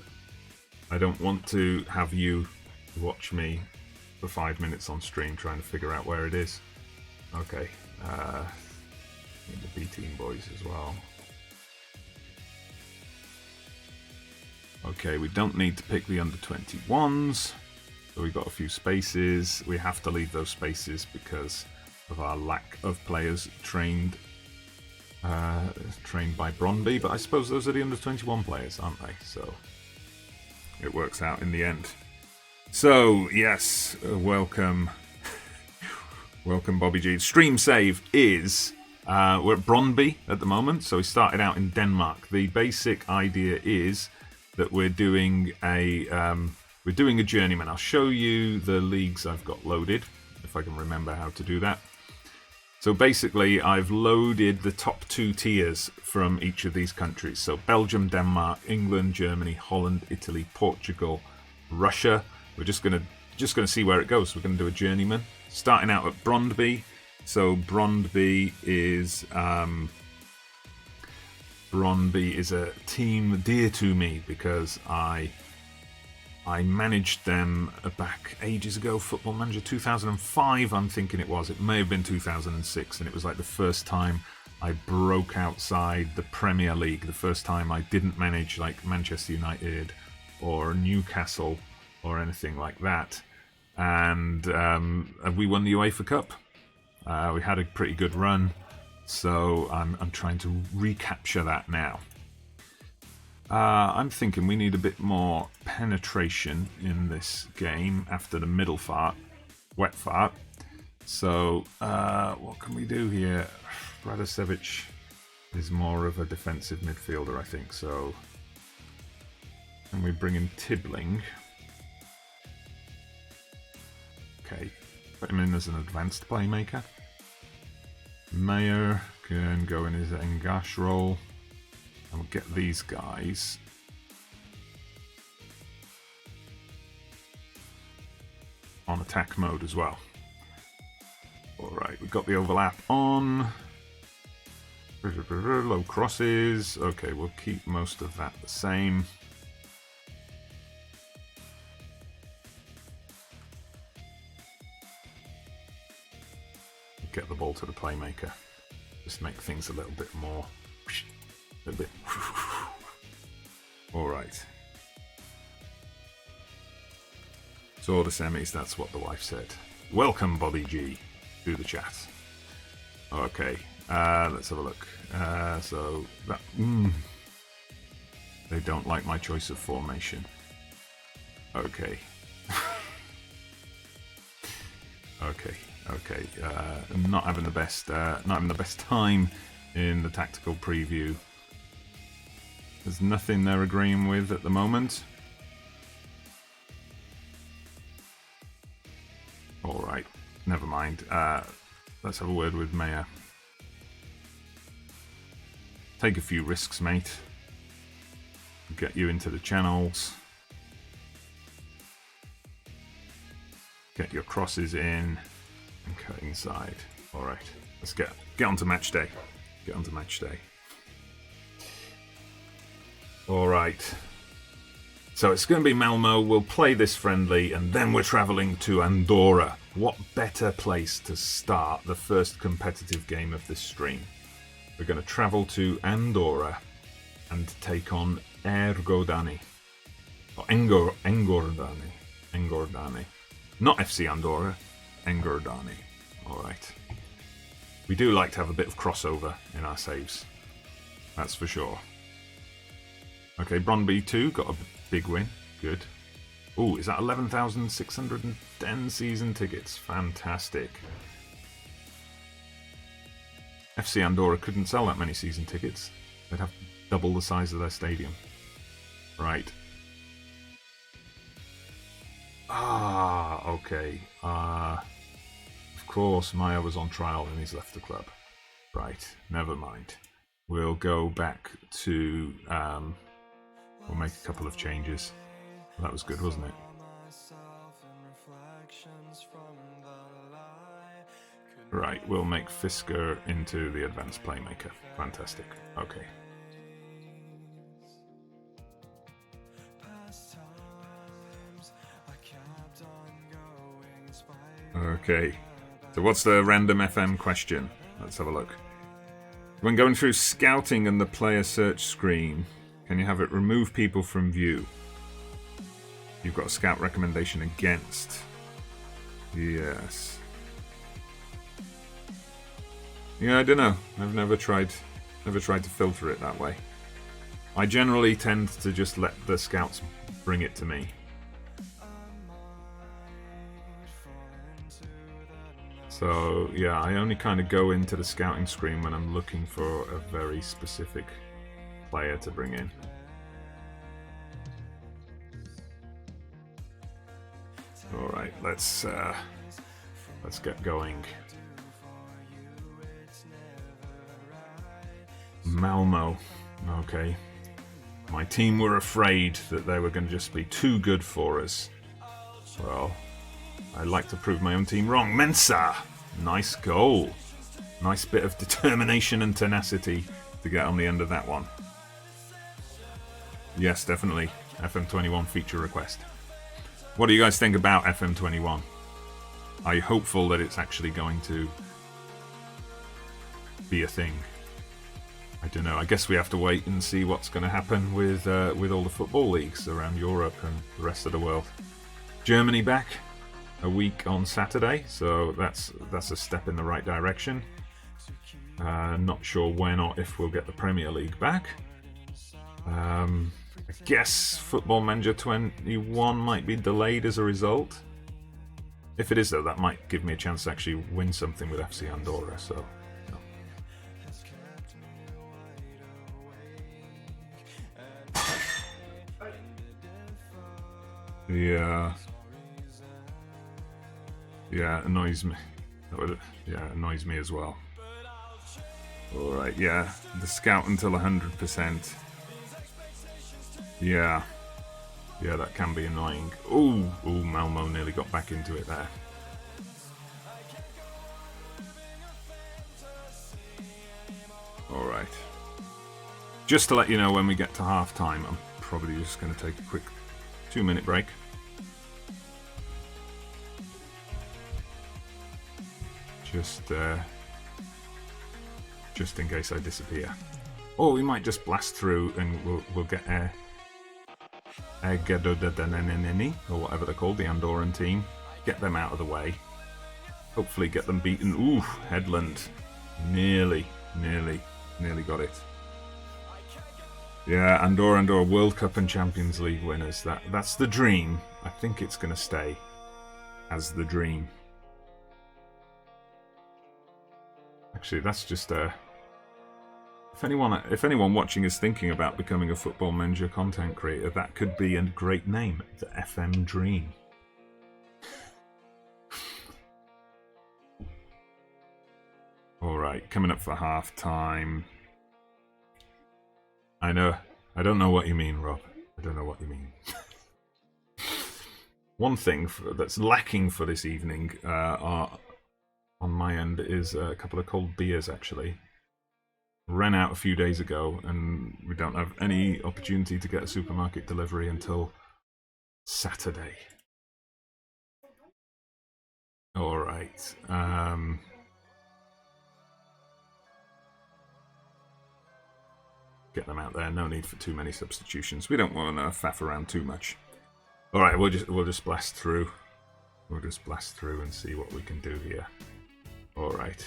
I don't want to have you watch me for 5 minutes on stream trying to figure out where it is. Okay. Need the B-team boys as well. Okay, we don't need to pick the under-21s, so we've got a few spaces. We have to leave those spaces because of our lack of players trained by Brondby, but I suppose those are the under-21 players, aren't they? So it works out in the end. So, yes, welcome. Welcome, Bobby G. Stream save is, we're at Brondby at the moment, so we started out in Denmark. The basic idea is that we're doing a journeyman. I'll show you the leagues I've got loaded, if I can remember how to do that. So basically, I've loaded the top 2 tiers from each of these countries. So Belgium, Denmark, England, Germany, Holland, Italy, Portugal, Russia. We're just gonna see where it goes. We're gonna do a journeyman. Starting out at Brondby. So Brondby is a team dear to me because I managed them back ages ago. Football Manager 2005, I'm thinking it was. It may have been 2006, and it was like the first time I broke outside the Premier League. The first time I didn't manage like Manchester United or Newcastle or anything like that. And we won the UEFA Cup. We had a pretty good run, so I'm trying to recapture that now. I'm thinking we need a bit more penetration in this game after the middle fart, wet fart. So what can we do here? Radicevic is more of a defensive midfielder, I think. So can we bring in Tibling? Okay, put him in as an advanced playmaker. Mayer can go in his Engash role. And we'll get these guys attack mode as well. Alright, we've got the overlap on. Low crosses. Okay, we'll keep most of that the same. Get the ball to the playmaker. Just make things a little bit more. A little bit. Alright. So the semis, that's what the wife said. Welcome, Bobby G, to the chat. Okay, let's have a look. So that they don't like my choice of formation. Okay. Okay. Not having the best time in the tactical preview. There's nothing they're agreeing with at the moment. Alright, never mind. Let's have a word with Maya. Take a few risks, mate. Get you into the channels. Get your crosses in. And cut inside. Alright, let's get on to match day. Get on to match day. Alright. So it's going to be Malmo. We'll play this friendly and then we're travelling to Andorra. What better place to start the first competitive game of this stream? We're going to travel to Andorra and take on Ergodani. Or Engordani. Not FC Andorra, Engordani. Alright. We do like to have a bit of crossover in our saves. That's for sure. Okay, Brondby 2 got a big win. Good. Ooh, is that 11,610 season tickets? Fantastic. FC Andorra couldn't sell that many season tickets. They'd have double the size of their stadium. Right. Okay. Of course, Maya was on trial and he's left the club. Right, never mind. We'll go back to... we'll make a couple of changes. That was good, wasn't it? Right, we'll make Fisker into the advanced playmaker. Fantastic. Okay. Okay. So what's the random FM question? Let's have a look. When going through scouting and the player search screen, can you have it remove people from view? You've got a scout recommendation against. Yes. Yeah, I don't know. I've never tried to filter it that way. I generally tend to just let the scouts bring it to me. So yeah, I only kind of go into the scouting screen when I'm looking for a very specific player to bring in. All right, let's get going. Malmo. Okay. My team were afraid that they were going to just be too good for us. Well, I'd like to prove my own team wrong. Mensah! Nice goal. Nice bit of determination and tenacity to get on the end of that one. Yes, definitely. FM21 feature request. What do you guys think about FM21? Are you hopeful that it's actually going to be a thing? I don't know. I guess we have to wait and see what's going to happen with all the football leagues around Europe and the rest of the world. Germany back a week on Saturday, so that's a step in the right direction. Not sure when or if we'll get the Premier League back. I guess Football Manager 21 might be delayed as a result. If it is, though, that might give me a chance to actually win something with FC Andorra. So. Yeah. Yeah, annoys me. Yeah, annoys me as well. Alright, yeah. The scout until 100%. Yeah. Yeah, that can be annoying. Ooh, Malmo nearly got back into it there. Alright. Just to let you know, when we get to half time, I'm probably just going to take a quick 2-minute break. Just in case I disappear. Or we might just blast through and we'll get or whatever they're called, the Andorran team. Get them out of the way. Hopefully get them beaten. Ooh, Headland. Nearly got it. Yeah, Andorra World Cup and Champions League winners. That's the dream. I think it's going to stay as the dream. Actually, that's just if anyone watching is thinking about becoming a Football Manager content creator, that could be a great name, the FM Dream. Alright, coming up for half time. I don't know what you mean, Rob. I don't know what you mean. One thing that's lacking for this evening on my end is a couple of cold beers, actually. Ran out a few days ago, and we don't have any opportunity to get a supermarket delivery until Saturday. Alright. Get them out there. No need for too many substitutions. We don't want to faff around too much. Alright, we'll just blast through. We'll just blast through and see what we can do here. Alright.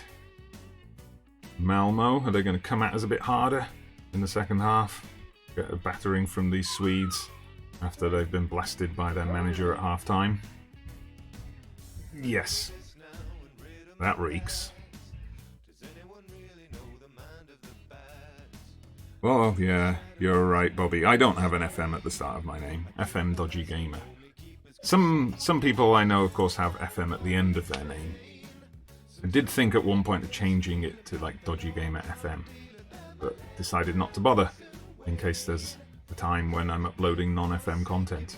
Malmo, are they going to come at us a bit harder in the second half? Get a battering from these Swedes after they've been blasted by their manager at half time? Yes. That reeks. Oh, yeah, you're right, Bobby. I don't have an FM at the start of my name. FM Dodgee Gamer. Some people I know, of course, have FM at the end of their name. I did think at one point of changing it to, like, Dodgee Gamer FM, but decided not to bother, in case there's a time when I'm uploading non-FM content.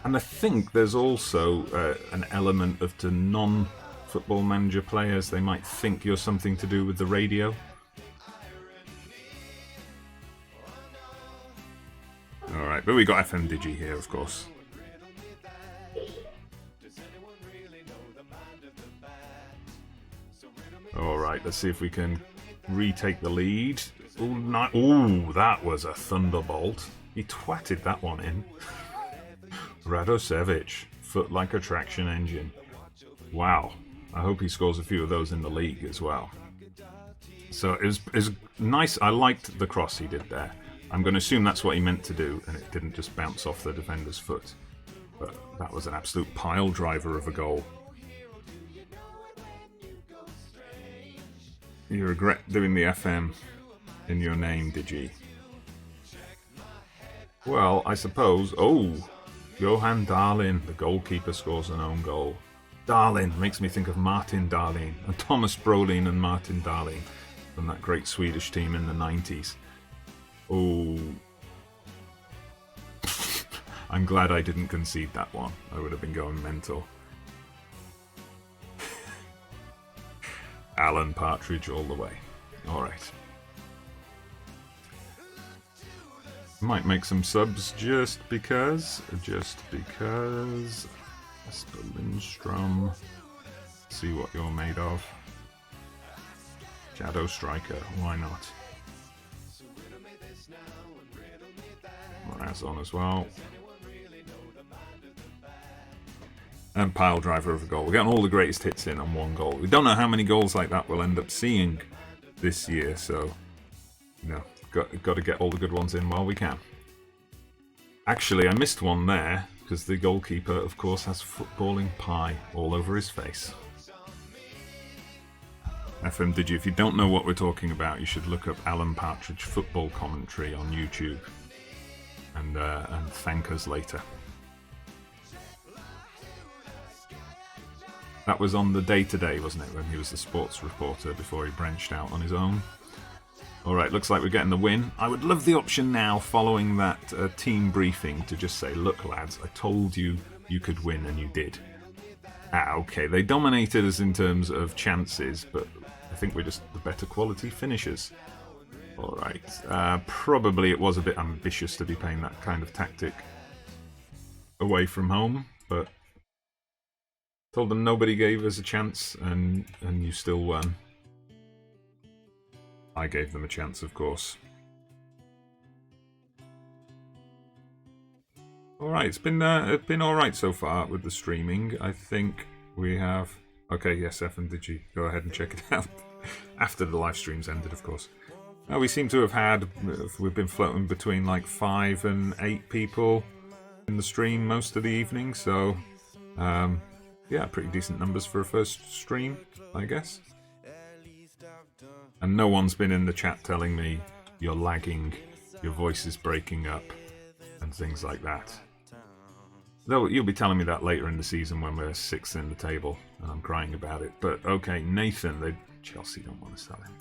And I think there's also an element of to non-Football Manager players. They might think you're something to do with the radio. Alright, but we got FM Digi here, of course. Alright, let's see if we can retake the lead. Ooh, that was a thunderbolt. He twatted that one in. Radosevic, foot like a traction engine. Wow. I hope he scores a few of those in the league as well. So it was nice. I liked the cross he did there. I'm going to assume that's what he meant to do, and it didn't just bounce off the defender's foot. But that was an absolute pile driver of a goal. You regret doing the FM in your name, did you? Well, I suppose... Oh, Johan Darlin, the goalkeeper, scores an own goal. Darlin makes me think of Martin Darlin, and Thomas Brolin and Martin Darlin from that great Swedish team in the 90s. Oh, I'm glad I didn't concede that one. I would have been going mental. Alan Partridge all the way. Alright. Might make some subs just because. Jesper Lindstrom. See what you're made of. Shadow Striker, why not? That's on as well. And pile driver of a goal. We're getting all the greatest hits in on one goal. We don't know how many goals like that we'll end up seeing this year, so you know, got to get all the good ones in while we can. Actually, I missed one there because the goalkeeper, of course, has footballing pie all over his face. FM Digi, if you don't know what we're talking about, you should look up Alan Partridge football commentary on YouTube and thank us later. That was on the day-to-day, wasn't it, when he was the sports reporter before he branched out on his own. Alright, looks like we're getting the win. I would love the option now, following that team briefing, to just say, look lads, I told you you could win and you did. Okay, they dominated us in terms of chances, but I think we're just the better quality finishers. Alright, probably it was a bit ambitious to be playing that kind of tactic away from home, but told them nobody gave us a chance, and you still won. I gave them a chance, of course. Alright, it's been alright so far with the streaming. I think we have... Okay, yes, FM20, go ahead and check it out. After the live stream's ended, of course. We seem to have had... We've been floating between like 5 and 8 people in the stream most of the evening, so... yeah, pretty decent numbers for a first stream, I guess. And no one's been in the chat telling me you're lagging, your voice is breaking up, and things like that. Though you'll be telling me that later in the season when we're 6th in the table, and I'm crying about it. But okay, Nathan, Chelsea don't want to sell him.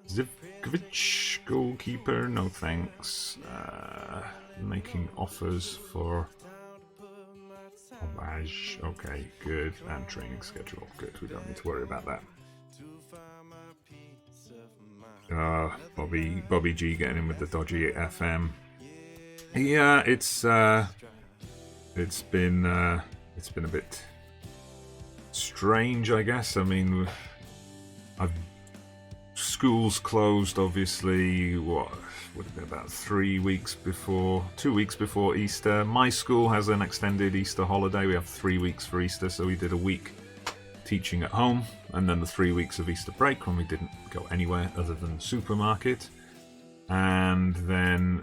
Zivkovic, goalkeeper, no thanks. Making offers for Obaj, okay, good, and training schedule, good, we don't need to worry about that. Bobby G getting in with the dodgy FM. Yeah, it's been a bit strange, I guess. I mean, school's closed, obviously. What would have been about 2 weeks before Easter. My school has an extended Easter holiday. We have 3 weeks for Easter, so we did a week teaching at home, and then the 3 weeks of Easter break when we didn't go anywhere other than the supermarket, and then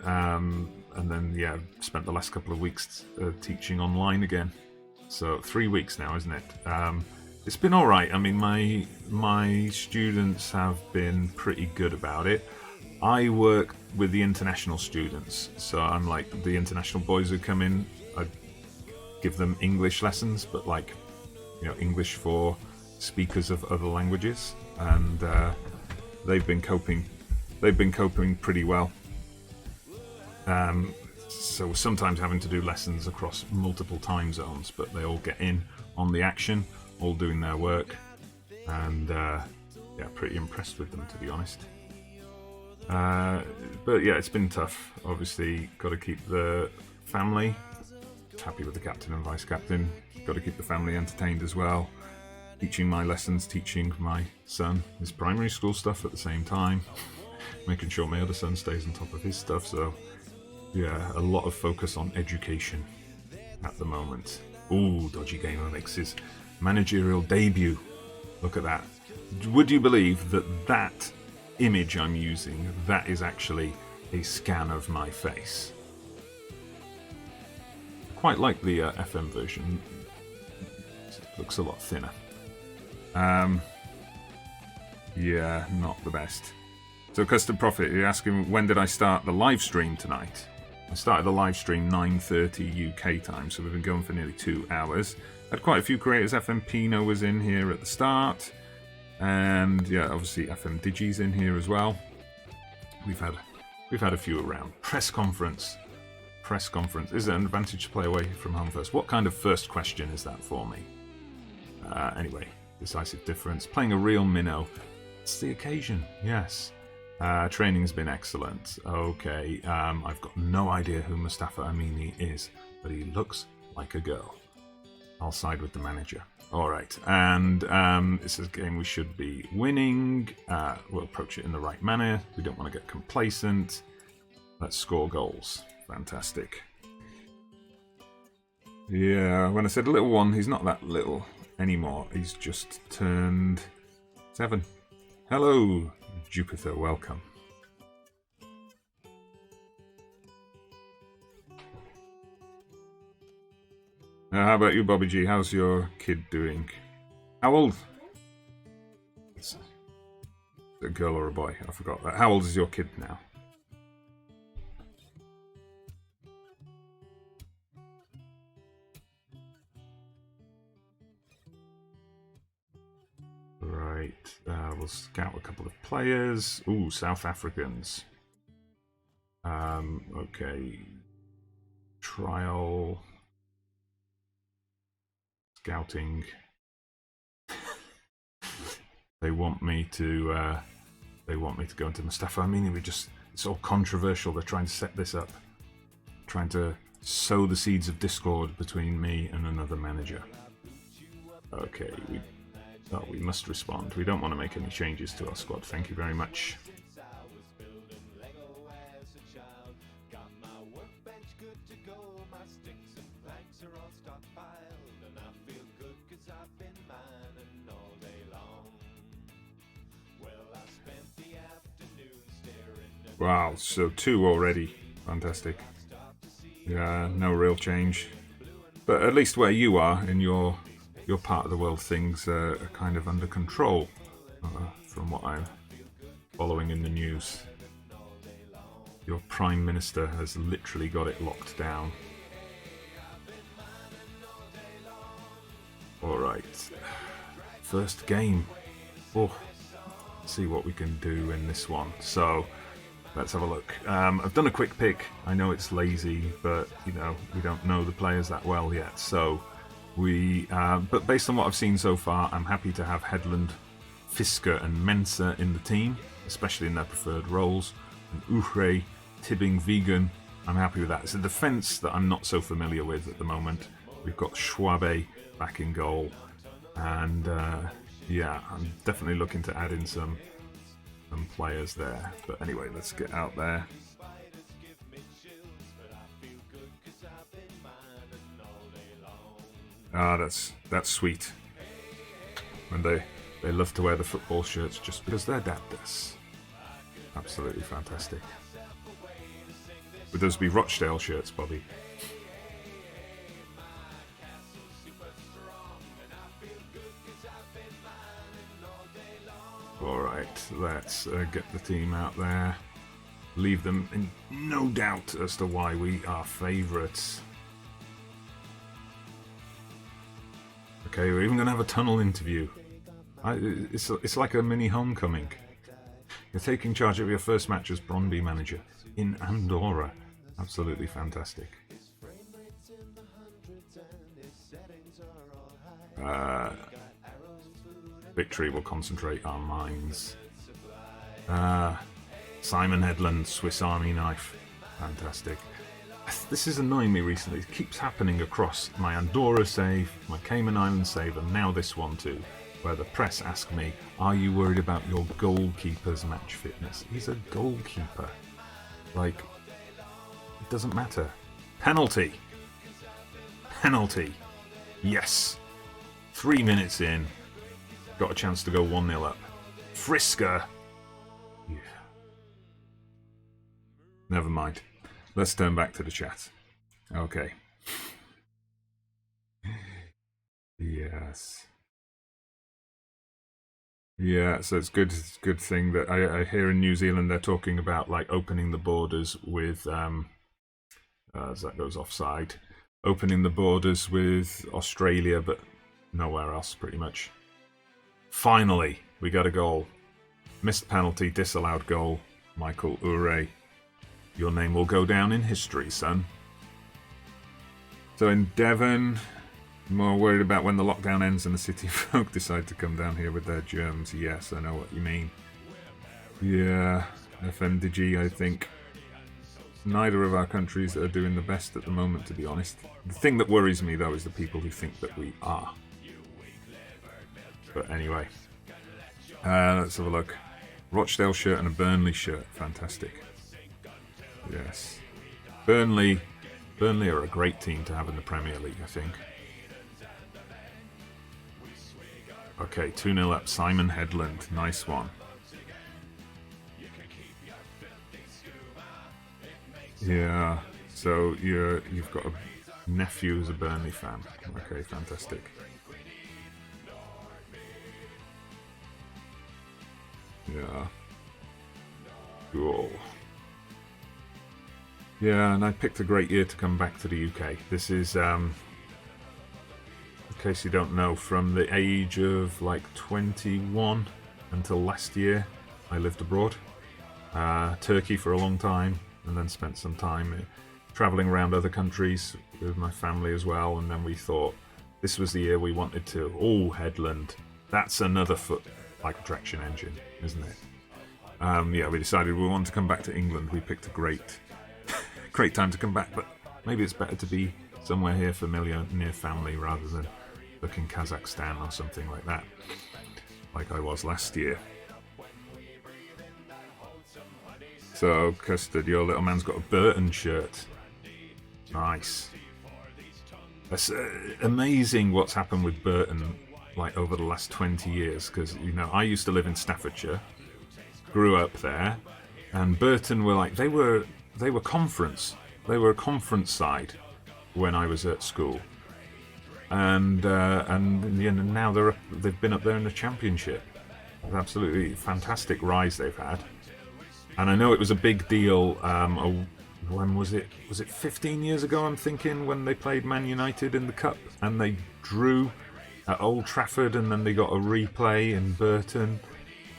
yeah, spent the last couple of weeks teaching online again. So 3 weeks now, isn't it? It's been all right. I mean, my students have been pretty good about it. I work with the international students, so I'm like the international boys who come in. I give them English lessons, but like, you know, English for speakers of other languages, and they've been coping pretty well. So sometimes having to do lessons across multiple time zones, but they all get in on the action, all doing their work, and yeah, pretty impressed with them, to be honest. But yeah, it's been tough. Obviously, got to keep the family happy with the captain and vice captain. Got to keep the family entertained as well. Teaching my lessons, teaching my son his primary school stuff at the same time, making sure my other son stays on top of his stuff. So yeah, a lot of focus on education at the moment. Ooh, Dodgee Gamer makes his managerial debut. Look at that. Would you believe that image I'm using, that is actually a scan of my face? Quite like the FM version. It looks a lot thinner. Yeah, not the best. So Custom Profit, you're asking when did I start the live stream tonight? I started the live stream 9:30 UK time, so we've been going for nearly 2 hours. Had quite a few creators. FM was in here at the start, and yeah, obviously FM Digi's in here as well. We've had a few around. Press conference. Is it an advantage to play away from home first? What kind of first question is that for me? Anyway, decisive difference. Playing a real minnow. It's the occasion. Yes. Training's been excellent. Okay, I've got no idea who Mustafa Amini is, but he looks like a girl. I'll side with the manager. Alright, and this is a game we should be winning. We'll approach it in the right manner. We don't want to get complacent. Let's score goals. Fantastic. Yeah, when I said little one, he's not that little anymore. He's just turned 7. Hello, Jupiter, welcome. How about you, Bobby G? How's your kid doing? How old? It's a girl or a boy? I forgot that. How old is your kid now? Right, we'll scout a couple of players. Ooh, South Africans. Okay. trial scouting. They want me to go into Mustafa. I mean, it's all controversial. They're trying to set this up, trying to sow the seeds of discord between me and another manager. Okay, we must respond. We don't want to make any changes to our squad. Thank you very much. Wow, so 2 already. Fantastic. Yeah, no real change. But at least where you are in your part of the world, things are kind of under control, from what I'm following in the news. Your Prime Minister has literally got it locked down. Alright. First game. Oh, let's see what we can do in this one. So, let's have a look. I've done a quick pick. I know it's lazy, but you know, we don't know the players that well yet. So but based on what I've seen so far, I'm happy to have Headland, Fisker and Mensah in the team, especially in their preferred roles. And Uhre, Tibbing, Vegan, I'm happy with that. It's a defence that I'm not so familiar with at the moment. We've got Schwabe back in goal. And yeah, I'm definitely looking to add in some players there. But anyway, let's get out there. Ah, that's sweet. And they love to wear the football shirts just because their dad does. Absolutely fantastic. Would those be Rochdale shirts, Bobby? Alright, let's get the team out there. Leave them in no doubt as to why we are favourites. Okay, we're even going to have a tunnel interview. It's like a mini homecoming. You're taking charge of your first match as Brondby manager in Andorra. Absolutely fantastic. Victory will concentrate our minds. Simon Headland, Swiss Army knife. Fantastic. This is annoying me recently. It keeps happening across my Andorra save, my Cayman Islands save, and now this one too, where the press ask me, are you worried about your goalkeeper's match fitness? He's a goalkeeper. Like, it doesn't matter. Penalty. Penalty. Yes. 3 minutes in. Got a chance to go 1-0 up. Frisker. Yeah. Never mind. Let's turn back to the chat. Okay. Yes. Yeah, so it's good. It's a good thing that I hear in New Zealand they're talking about like opening the borders with as that goes offside, opening the borders with Australia, but nowhere else pretty much. Finally, we got a goal. Missed penalty, disallowed goal. Michael Uhre. Your name will go down in history, son. So in Devon, more worried about when the lockdown ends and the city folk decide to come down here with their germs. Yes, I know what you mean. Yeah, FM20, I think. Neither of our countries are doing the best at the moment, to be honest. The thing that worries me, though, is the people who think that we are. But anyway, let's have a look. Rochdale shirt and a Burnley shirt. Fantastic. Yes. Burnley are a great team to have in the Premier League, I think. Okay, 2-0 up. Simon Headland. Nice one. Yeah, so you've got a nephew who's a Burnley fan. Okay, fantastic. Yeah. Cool. Yeah, and I picked a great year to come back to the UK. This is, in case you don't know, from the age of like 21 until last year, I lived abroad. Turkey for a long time, and then spent some time travelling around other countries with my family as well, and then we thought this was the year we wanted to. Oh, Headland, that's another foot-like traction engine, isn't it? Yeah, we decided we wanted to come back to England. We picked a great time to come back, but maybe it's better to be somewhere here familiar, near family, rather than looking Kazakhstan or something like that, like I was last year. So, Custard, your little man's got a Burton shirt. Nice. It's amazing what's happened with Burton, like, over the last 20 years, because, you know, I used to live in Staffordshire, grew up there, and Burton were like, they were conference. They were a conference side when I was at school. And you know, now they've been up there in the championship. Absolutely fantastic rise they've had. And I know it was a big deal. When was it? Was it 15 years ago? I'm thinking, when they played Man United in the cup and they drew at Old Trafford, and then they got a replay in Burton.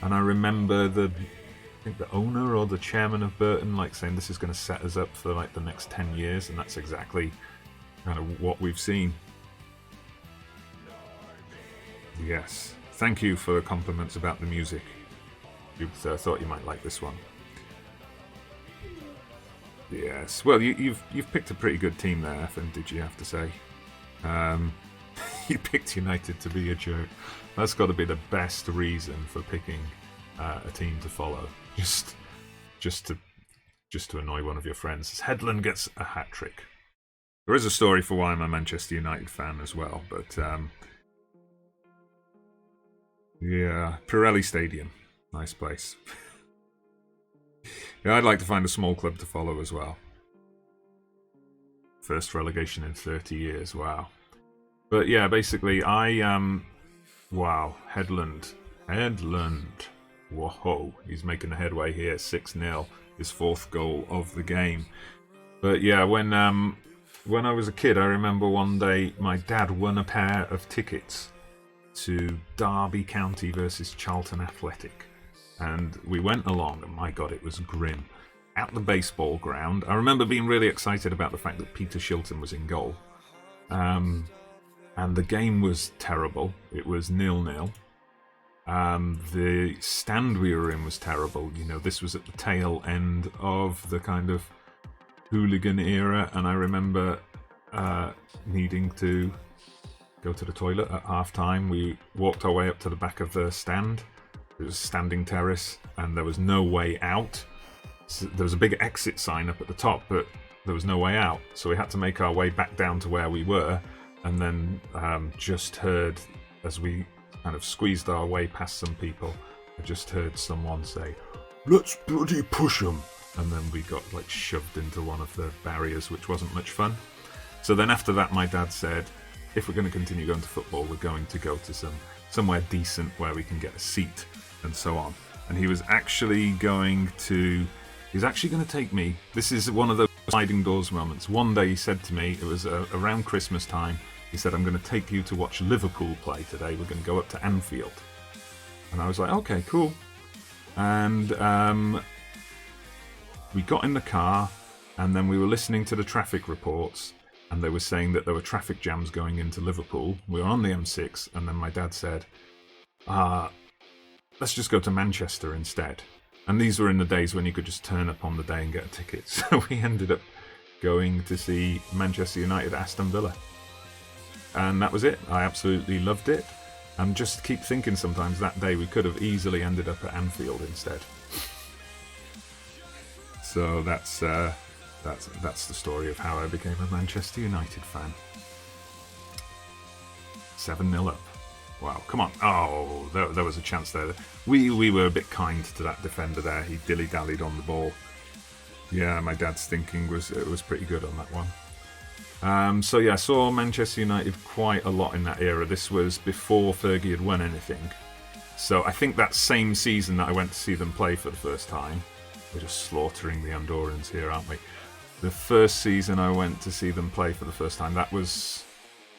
And I remember I think the owner or the chairman of Burton like saying this is going to set us up for like the next 10 years, and that's exactly kind of what we've seen. Yes, thank you for the compliments about the music. You thought you might like this one. Yes, well, you've picked a pretty good team there, Ethan, did you have to say? You picked United to be a jerk. That's got to be the best reason for picking a team to follow. Just to annoy one of your friends. Headland gets a hat-trick. There is a story for why I'm a Manchester United fan as well, but yeah, Pirelli Stadium, nice place. Yeah, I'd like to find a small club to follow as well. First relegation in 30 years, wow. But yeah, basically, wow, Headland. Whoa, he's making a headway here, 6-0, his fourth goal of the game. But yeah, when I was a kid, I remember one day my dad won a pair of tickets to Derby County versus Charlton Athletic. And we went along, and my God, it was grim. At the baseball ground, I remember being really excited about the fact that Peter Shilton was in goal. And the game was terrible. It was 0-0. The stand we were in was terrible. You know, this was at the tail end of the kind of hooligan era, and I remember needing to go to the toilet at half-time. We walked our way up to the back of the stand. It was a standing terrace, and there was no way out. So there was a big exit sign up at the top, but there was no way out. So we had to make our way back down to where we were, and then just heard, as we kind of squeezed our way past some people, I just heard someone say, "Let's bloody push them." And then we got like shoved into one of the barriers, which wasn't much fun. So then after that, my dad said, if we're going to continue going to football, we're going to go to somewhere decent where we can get a seat and so on. And he was actually going to take me. This is one of those sliding doors moments. One day he said to me, it was around Christmas time, he said, "I'm going to take you to watch Liverpool play today. We're going to go up to Anfield." And I was like, okay, cool. And we got in the car, and then we were listening to the traffic reports, and they were saying that there were traffic jams going into Liverpool. We were on the M6, and then my dad said, let's just go to Manchester instead. And these were in the days when you could just turn up on the day and get a ticket. So we ended up going to see Manchester United Aston Villa. And that was it. I absolutely loved it. And just keep thinking sometimes that day we could have easily ended up at Anfield instead. So that's the story of how I became a Manchester United fan. 7-0 up. Wow, come on. Oh, there was a chance there. We were a bit kind to that defender there. He dilly-dallied on the ball. Yeah, my dad's thinking was pretty good on that one. So yeah, I saw Manchester United quite a lot in that era. This was before Fergie had won anything. So I think that same season that I went to see them play for the first time, we're just slaughtering the Andorrans here, aren't we? The first season I went to see them play for the first time, that was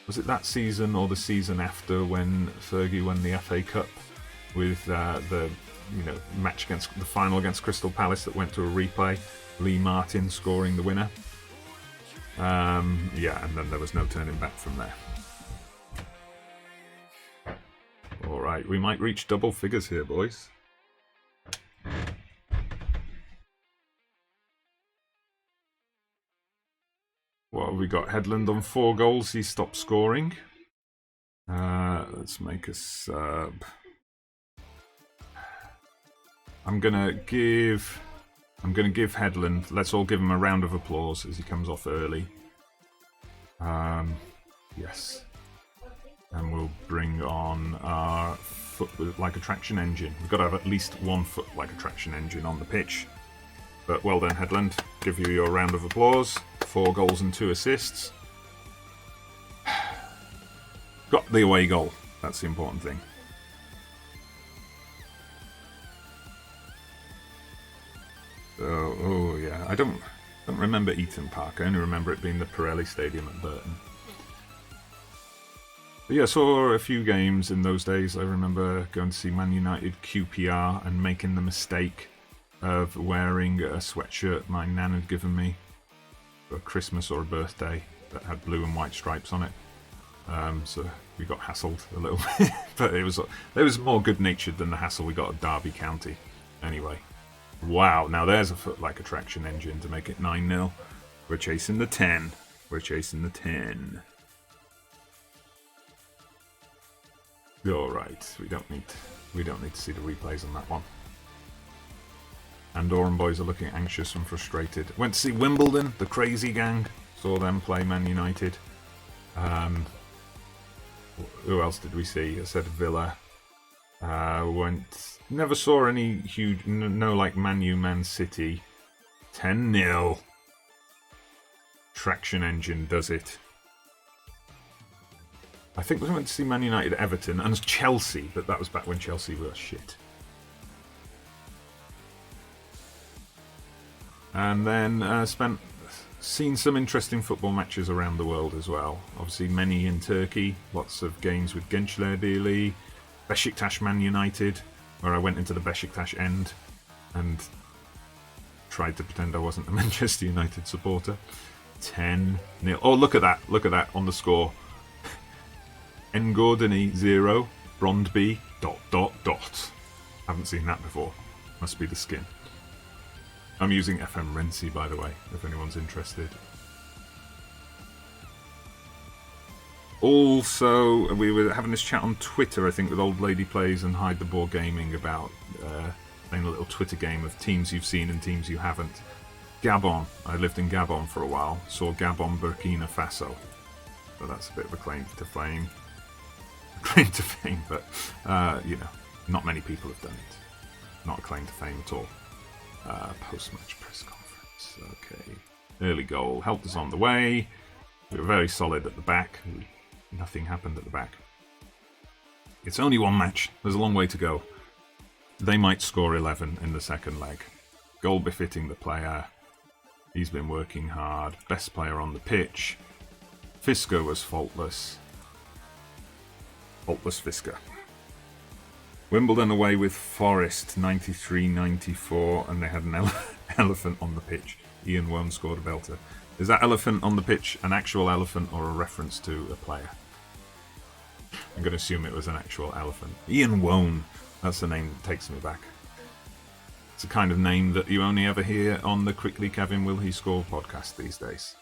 it that season or the season after when Fergie won the FA Cup with the match against the final against Crystal Palace that went to a replay, Lee Martin scoring the winner. Yeah, and then there was no turning back from there. Alright, we might reach double figures here, boys. What have we got? Headland on 4 goals. He stopped scoring. Let's make a sub. I'm gonna give Headland. Let's all give him a round of applause as he comes off early. Yes. And we'll bring on our foot-like attraction engine. We've got to have at least one foot-like attraction engine on the pitch. But well done, Headland. Give you your round of applause. 4 goals and 2 assists. Got the away goal. That's the important thing. So, oh yeah, I don't remember Eaton Park. I only remember it being the Pirelli Stadium at Burton. But yeah, I saw a few games in those days. I remember going to see Man United QPR and making the mistake of wearing a sweatshirt my nan had given me for Christmas or a birthday that had blue and white stripes on it. So we got hassled a little bit, but it was more good-natured than the hassle we got at Derby County. Anyway, wow! Now there's a foot-like attraction engine to make it 9-0. We're chasing the 10. We're chasing the 10. All right, we don't need to see the replays on that one. Andorran boys are looking anxious and frustrated. Went to see Wimbledon, the crazy gang. Saw them play Man United. Who else did we see? I said Villa. Never saw any huge, no like Man U, Man City. 10-0. Traction engine does it. I think we went to see Man United, Everton, and Chelsea, but that was back when Chelsea were shit. And then seen some interesting football matches around the world as well. Obviously many in Turkey, lots of games with Gençlerbirliği, Beşiktaş Man United, where I went into the Beşiktaş end and tried to pretend I wasn't a Manchester United supporter. 10-0. Oh, look at that on the score. Ngordany 0, Brondby ... Haven't seen that before. Must be the skin. I'm using FM20, by the way, if anyone's interested. Also, we were having this chat on Twitter, I think, with Old Lady Plays and Hide the Board Gaming about playing a little Twitter game of teams you've seen and teams you haven't. Gabon. I lived in Gabon for a while. Saw Gabon, Burkina Faso. So that's a bit of a claim to fame. But, not many people have done it. Not a claim to fame at all. Post-match press conference. Okay. Early goal helped us on the way. We were very solid at the back. Nothing happened at the back. It's only one match. There's a long way to go. They might score 11 in the second leg. Goal befitting the player. He's been working hard. Best player on the pitch. Fisker was faultless. Faultless Fisker. Wimbledon away with Forest 93-94, and they had an elephant on the pitch. Ian Wone scored a belter. Is that elephant on the pitch an actual elephant or a reference to a player? I'm going to assume it was an actual elephant. Ian Wone. That's the name that takes me back. It's a kind of name that you only ever hear on the Quickly Kevin Will He Score podcast these days.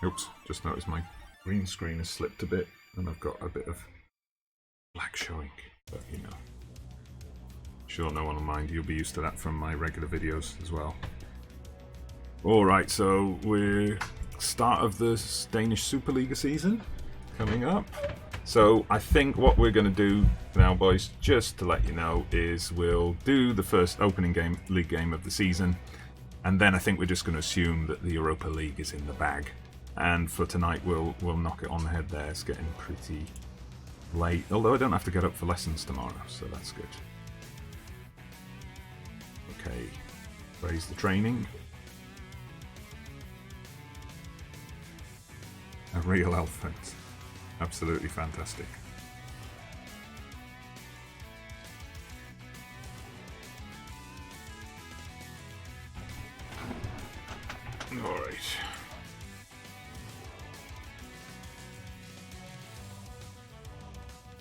Oops, just noticed my green screen has slipped a bit and I've got a bit of black showing, but sure no one will mind. You'll be used to that from my regular videos as well. Alright, so we're start of the Danish Superliga season coming up. So I think what we're going to do now, boys, just to let you know, is we'll do the first opening league game of the season, and then I think we're just going to assume that the Europa League is in the bag. And for tonight, we'll knock it on the head there. It's getting pretty late, although I don't have to get up for lessons tomorrow, so that's good. Okay, raise the training. A real elephant. Absolutely fantastic.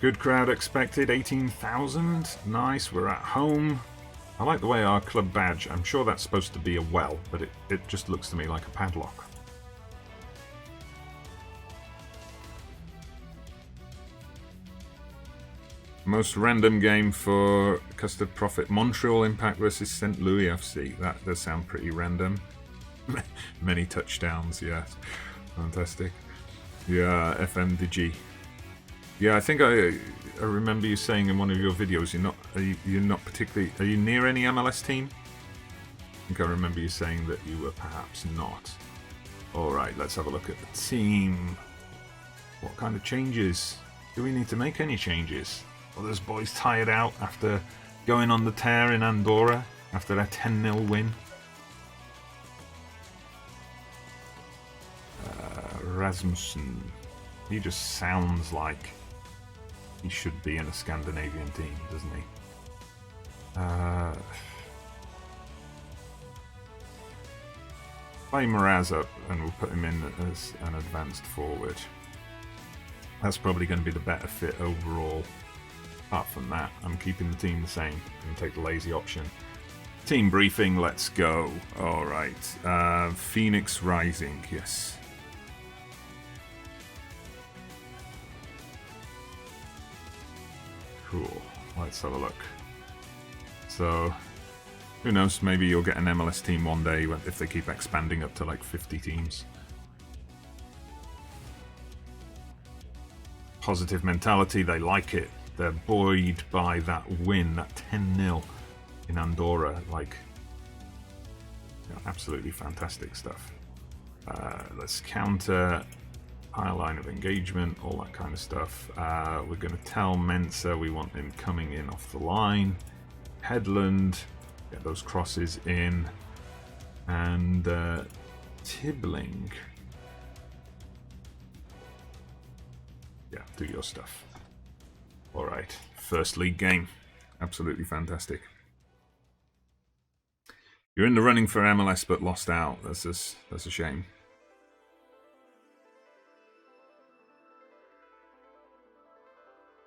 Good crowd expected, 18,000. Nice, we're at home. I like the way our club badge, I'm sure that's supposed to be a well, but it just looks to me like a padlock. Most random game for Custard Profit. Montreal Impact versus St. Louis FC. That does sound pretty random. Many touchdowns, yes. Fantastic. Yeah, FM20. Yeah, I think I remember you saying in one of your videos you're not particularly... Are you near any MLS team? I think I remember you saying that you were perhaps not. Alright, let's have a look at the team. What kind of changes? Do we need to make any changes? Well, those boys tired out after going on the tear in Andorra after their 10-0 win. Rasmussen. He just sounds like he should be in a Scandinavian team, doesn't he? Play Mraz up and we'll put him in as an advanced forward. That's probably going to be the better fit overall. Apart from that, I'm keeping the team the same and take the lazy option. Team briefing, let's go. Alright, Phoenix Rising, yes. Cool, let's have a look. So, who knows, maybe you'll get an MLS team one day if they keep expanding up to like 50 teams. Positive mentality, they like it. They're buoyed by that win, that 10-0 in Andorra. Like, you know, absolutely fantastic stuff. Let's counter, high line of engagement, all that kind of stuff. We're going to tell Mensa we want him coming in off the line. Headland, get those crosses in. And Tibbling. Yeah, do your stuff. Alright, first league game. Absolutely fantastic. You're in the running for MLS but lost out. That's a shame.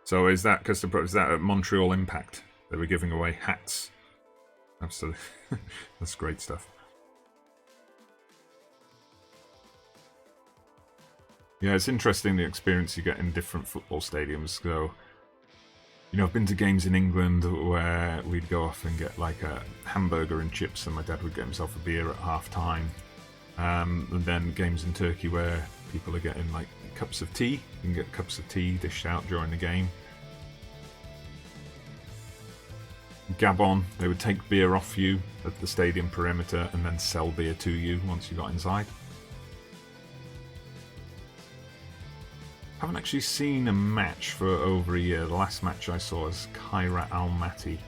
So is that at Montreal Impact? They were giving away hats. Absolutely. That's great stuff. Yeah, it's interesting the experience you get in different football stadiums. So, you know, I've been to games in England where we'd go off and get like a hamburger and chips and my dad would get himself a beer at half time. And then games in Turkey where people are getting like cups of tea. You can get cups of tea dished out during the game. Gabon, they would take beer off you at the stadium perimeter and then sell beer to you once you got inside. I haven't actually seen a match for over a year. The last match I saw was Kairat Almaty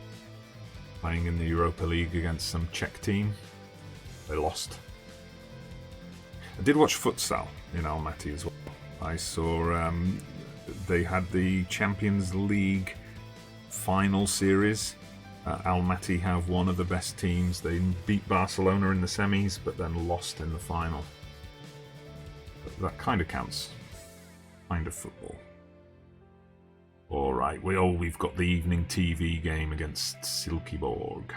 playing in the Europa League against some Czech team. They lost. I did watch futsal in Almaty as well. I saw they had the Champions League final series. Almaty have one of the best teams. They beat Barcelona in the semis, but then lost in the final. But that kind of counts. Kind of football. Alright, we've got the evening TV game against Silkeborg.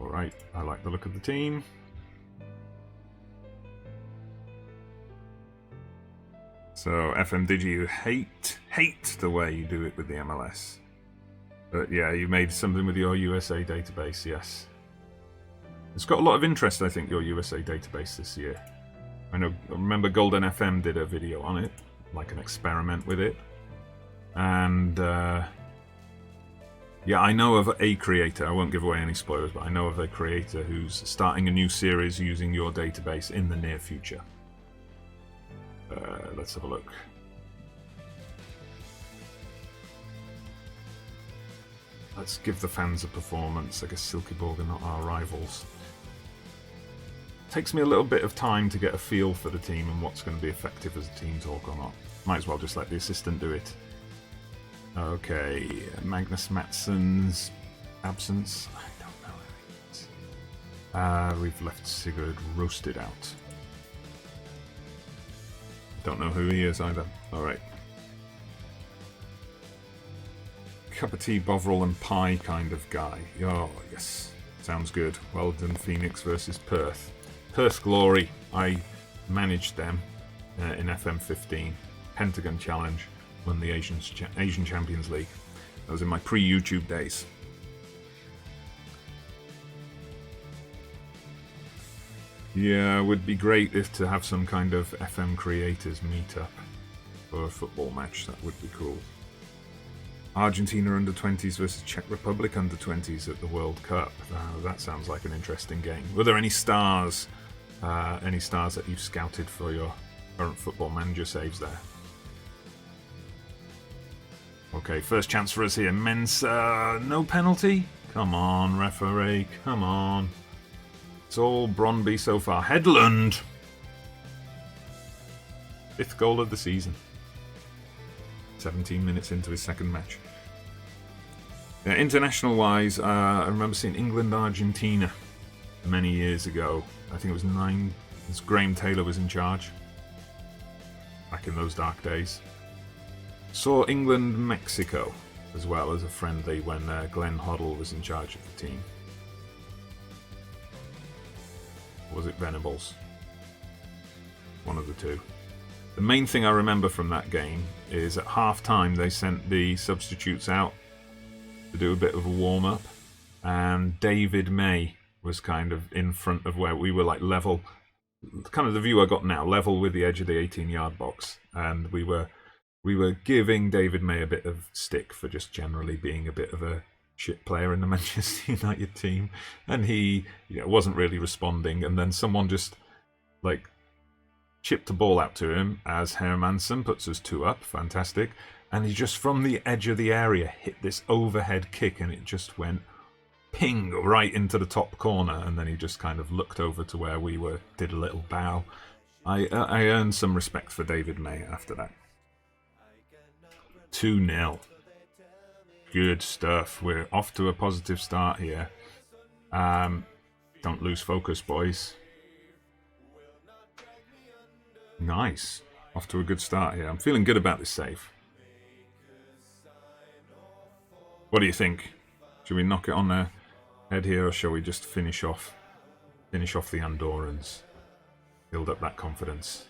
Alright, I like the look of the team. So, FM20, you hate the way you do it with the MLS. But yeah, you made something with your USA database, yes. It's got a lot of interest, I think, your USA database this year. I remember Golden FM did a video on it, like an experiment with it. And yeah, I know of a creator, I won't give away any spoilers, but I know of a creator who's starting a new series using your database in the near future. Let's have a look. Let's give the fans a performance. I guess Silkeborg are not our rivals. Takes me a little bit of time to get a feel for the team and what's going to be effective as a team talk or not. Might as well just let the assistant do it. Okay, Magnus Matsson's absence. I don't know. We've left Sigurd roasted out. Don't know who he is either. Alright. Cup of tea, Bovril and pie kind of guy. Oh, yes. Sounds good. Well done, Phoenix versus Perth. Perth Glory. I managed them in FM15. Pentagon Challenge. Won the Asian Champions League. That was in my pre-YouTube days. Yeah, it would be great if to have some kind of FM creators meet up for a football match. That would be cool. Argentina under-20s versus Czech Republic under-20s at the World Cup. That sounds like an interesting game. Were there any stars? Any stars that you've scouted for your current Football Manager saves there? Okay, first chance for us here. Mensah, no penalty? Come on, referee, come on. It's all Brondby so far. Headland! 5th goal of the season. 17 minutes into his second match. International-wise, I remember seeing England-Argentina many years ago. I think it was 9... Graham Taylor was in charge. Back in those dark days. Saw England-Mexico as well as a friendly when Glenn Hoddle was in charge of the team. Or was it Venables? One of the two. The main thing I remember from that game is at half-time they sent the substitutes out to do a bit of a warm-up, and David May was kind of in front of where we were, like level, kind of the view I got now, level with the edge of the 18-yard box, and we were giving David May a bit of stick for just generally being a bit of a shit player in the Manchester United team, and he wasn't really responding, and then someone just like chipped a ball out to him as Hermansen puts us 2 up, fantastic, and he just from the edge of the area hit this overhead kick and it just went ping right into the top corner, and then he just kind of looked over to where we were, did a little bow. I earned some respect for David May after that. 2-0. Good stuff. We're off to a positive start here. Don't lose focus, boys. Nice. Off to a good start here. I'm feeling good about this save. What do you think? Should we knock it on the head here, or shall we just finish off the Andorrans? Build up that confidence.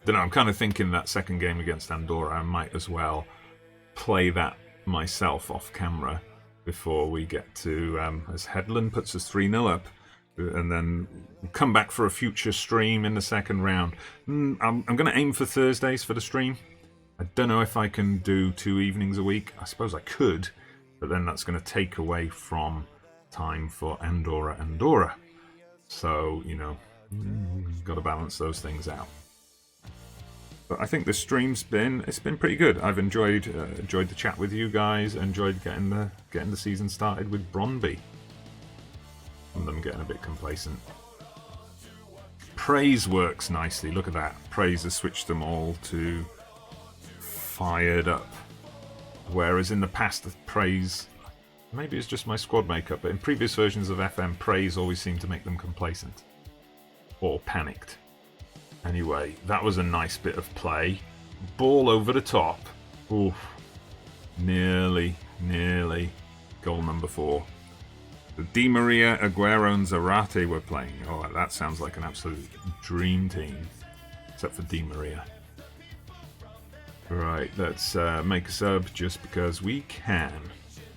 Don't know, I'm kind of thinking that second game against Andorra, I might as well play that myself off camera before we get to, as Headland puts us 3-0 up, and then come back for a future stream in the second round. I'm going to aim for Thursdays for the stream. I don't know if I can do 2 evenings a week. I suppose I could, but then that's going to take away from time for Andorra. So, got to balance those things out. But I think the stream's been pretty good. I've enjoyed the chat with you guys. Enjoyed getting the season started with Brondby. And them getting a bit complacent. Praise works nicely. Look at that. Praise has switched them all to fired up. Whereas in the past, Praise, maybe it's just my squad makeup, but in previous versions of FM, Praise always seemed to make them complacent or panicked. Anyway, that was a nice bit of play. Ball over the top. Oof. Nearly. Goal number 4. The Di Maria, Aguero and Zarate were playing. Oh, that sounds like an absolute dream team. Except for Di Maria. Right, let's make a sub just because we can.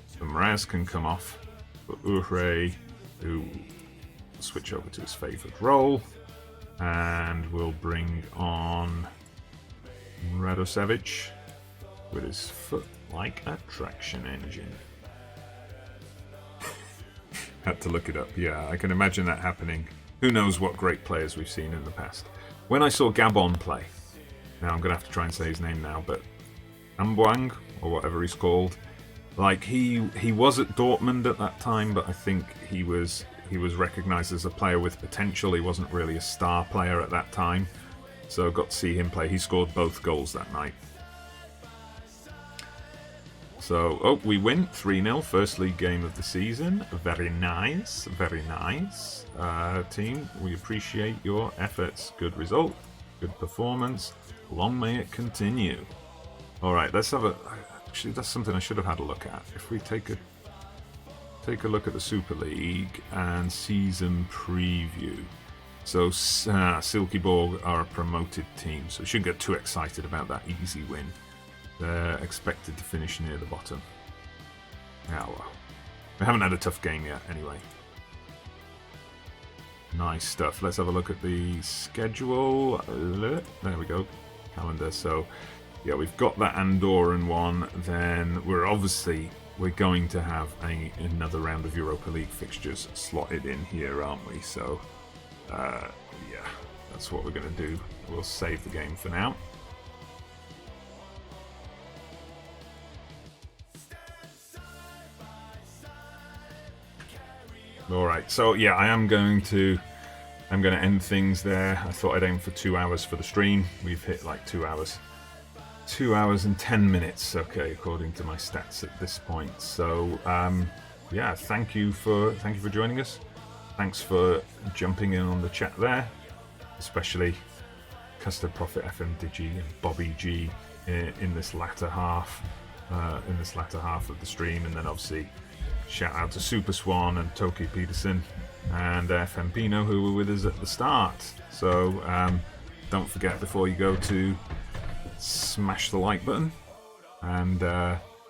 So Mraz can come off for Uhre, who will switch over to his favourite role. And we'll bring on Radosevic with his foot-like attraction engine. Had to look it up. Yeah, I can imagine that happening. Who knows what great players we've seen in the past. When I saw Gabon play, now I'm going to have to try and say his name now, but Amboang, or whatever he's called, like he was at Dortmund at that time, but I think he was recognised as a player with potential. He wasn't really a star player at that time, so I got to see him play. He scored both goals that night. So, we win 3-0, first league game of the season. Very nice. Team, we appreciate your efforts. Good result. Good performance. Long may it continue. Alright, let's have a... Actually, that's something I should have had a look at. If we take a look at the Super League and season preview. So, Silkeborg are a promoted team, so we shouldn't get too excited about that easy win. They're expected to finish near the bottom. Ah, well. We haven't had a tough game yet, anyway. Nice stuff. Let's have a look at the schedule. There we go. Calendar. So, yeah, we've got that Andorran one. Then we're going to have another round of Europa League fixtures slotted in here, aren't we? So, yeah, that's what we're going to do. We'll save the game for now. Alright, so yeah, I'm going to end things there. I thought I'd aim for 2 hours for the stream. We've hit like 2 hours. 2 hours and 10 minutes, okay, according to my stats at this point. So, yeah, thank you for joining us. Thanks for jumping in on the chat there, especially Custard Prophet, FM Dodgee, and Bobby G in this latter half of the stream, and then obviously shout out to Super Swan and Toki Peterson and FM Pino, who were with us at the start. So don't forget, before you go, to smash the like button, and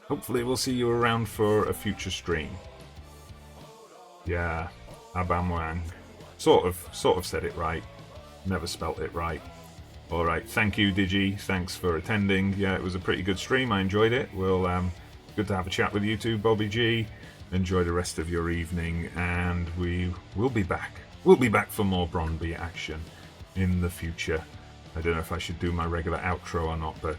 hopefully we'll see you around for a future stream. Yeah, Abamwang. Sort of said it right. Never spelt it right. Alright, thank you, Digi. Thanks for attending. Yeah, it was a pretty good stream. I enjoyed it. Good to have a chat with you too, Bobby G. Enjoy the rest of your evening, and we will be back. We'll be back for more Brondby action in the future. I don't know if I should do my regular outro or not, but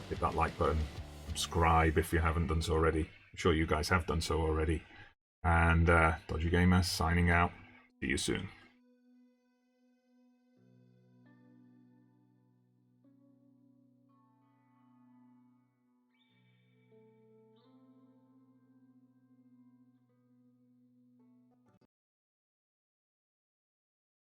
hit that like button. Subscribe if you haven't done so already. I'm sure you guys have done so already. And Dodgee Gamer signing out. See you soon.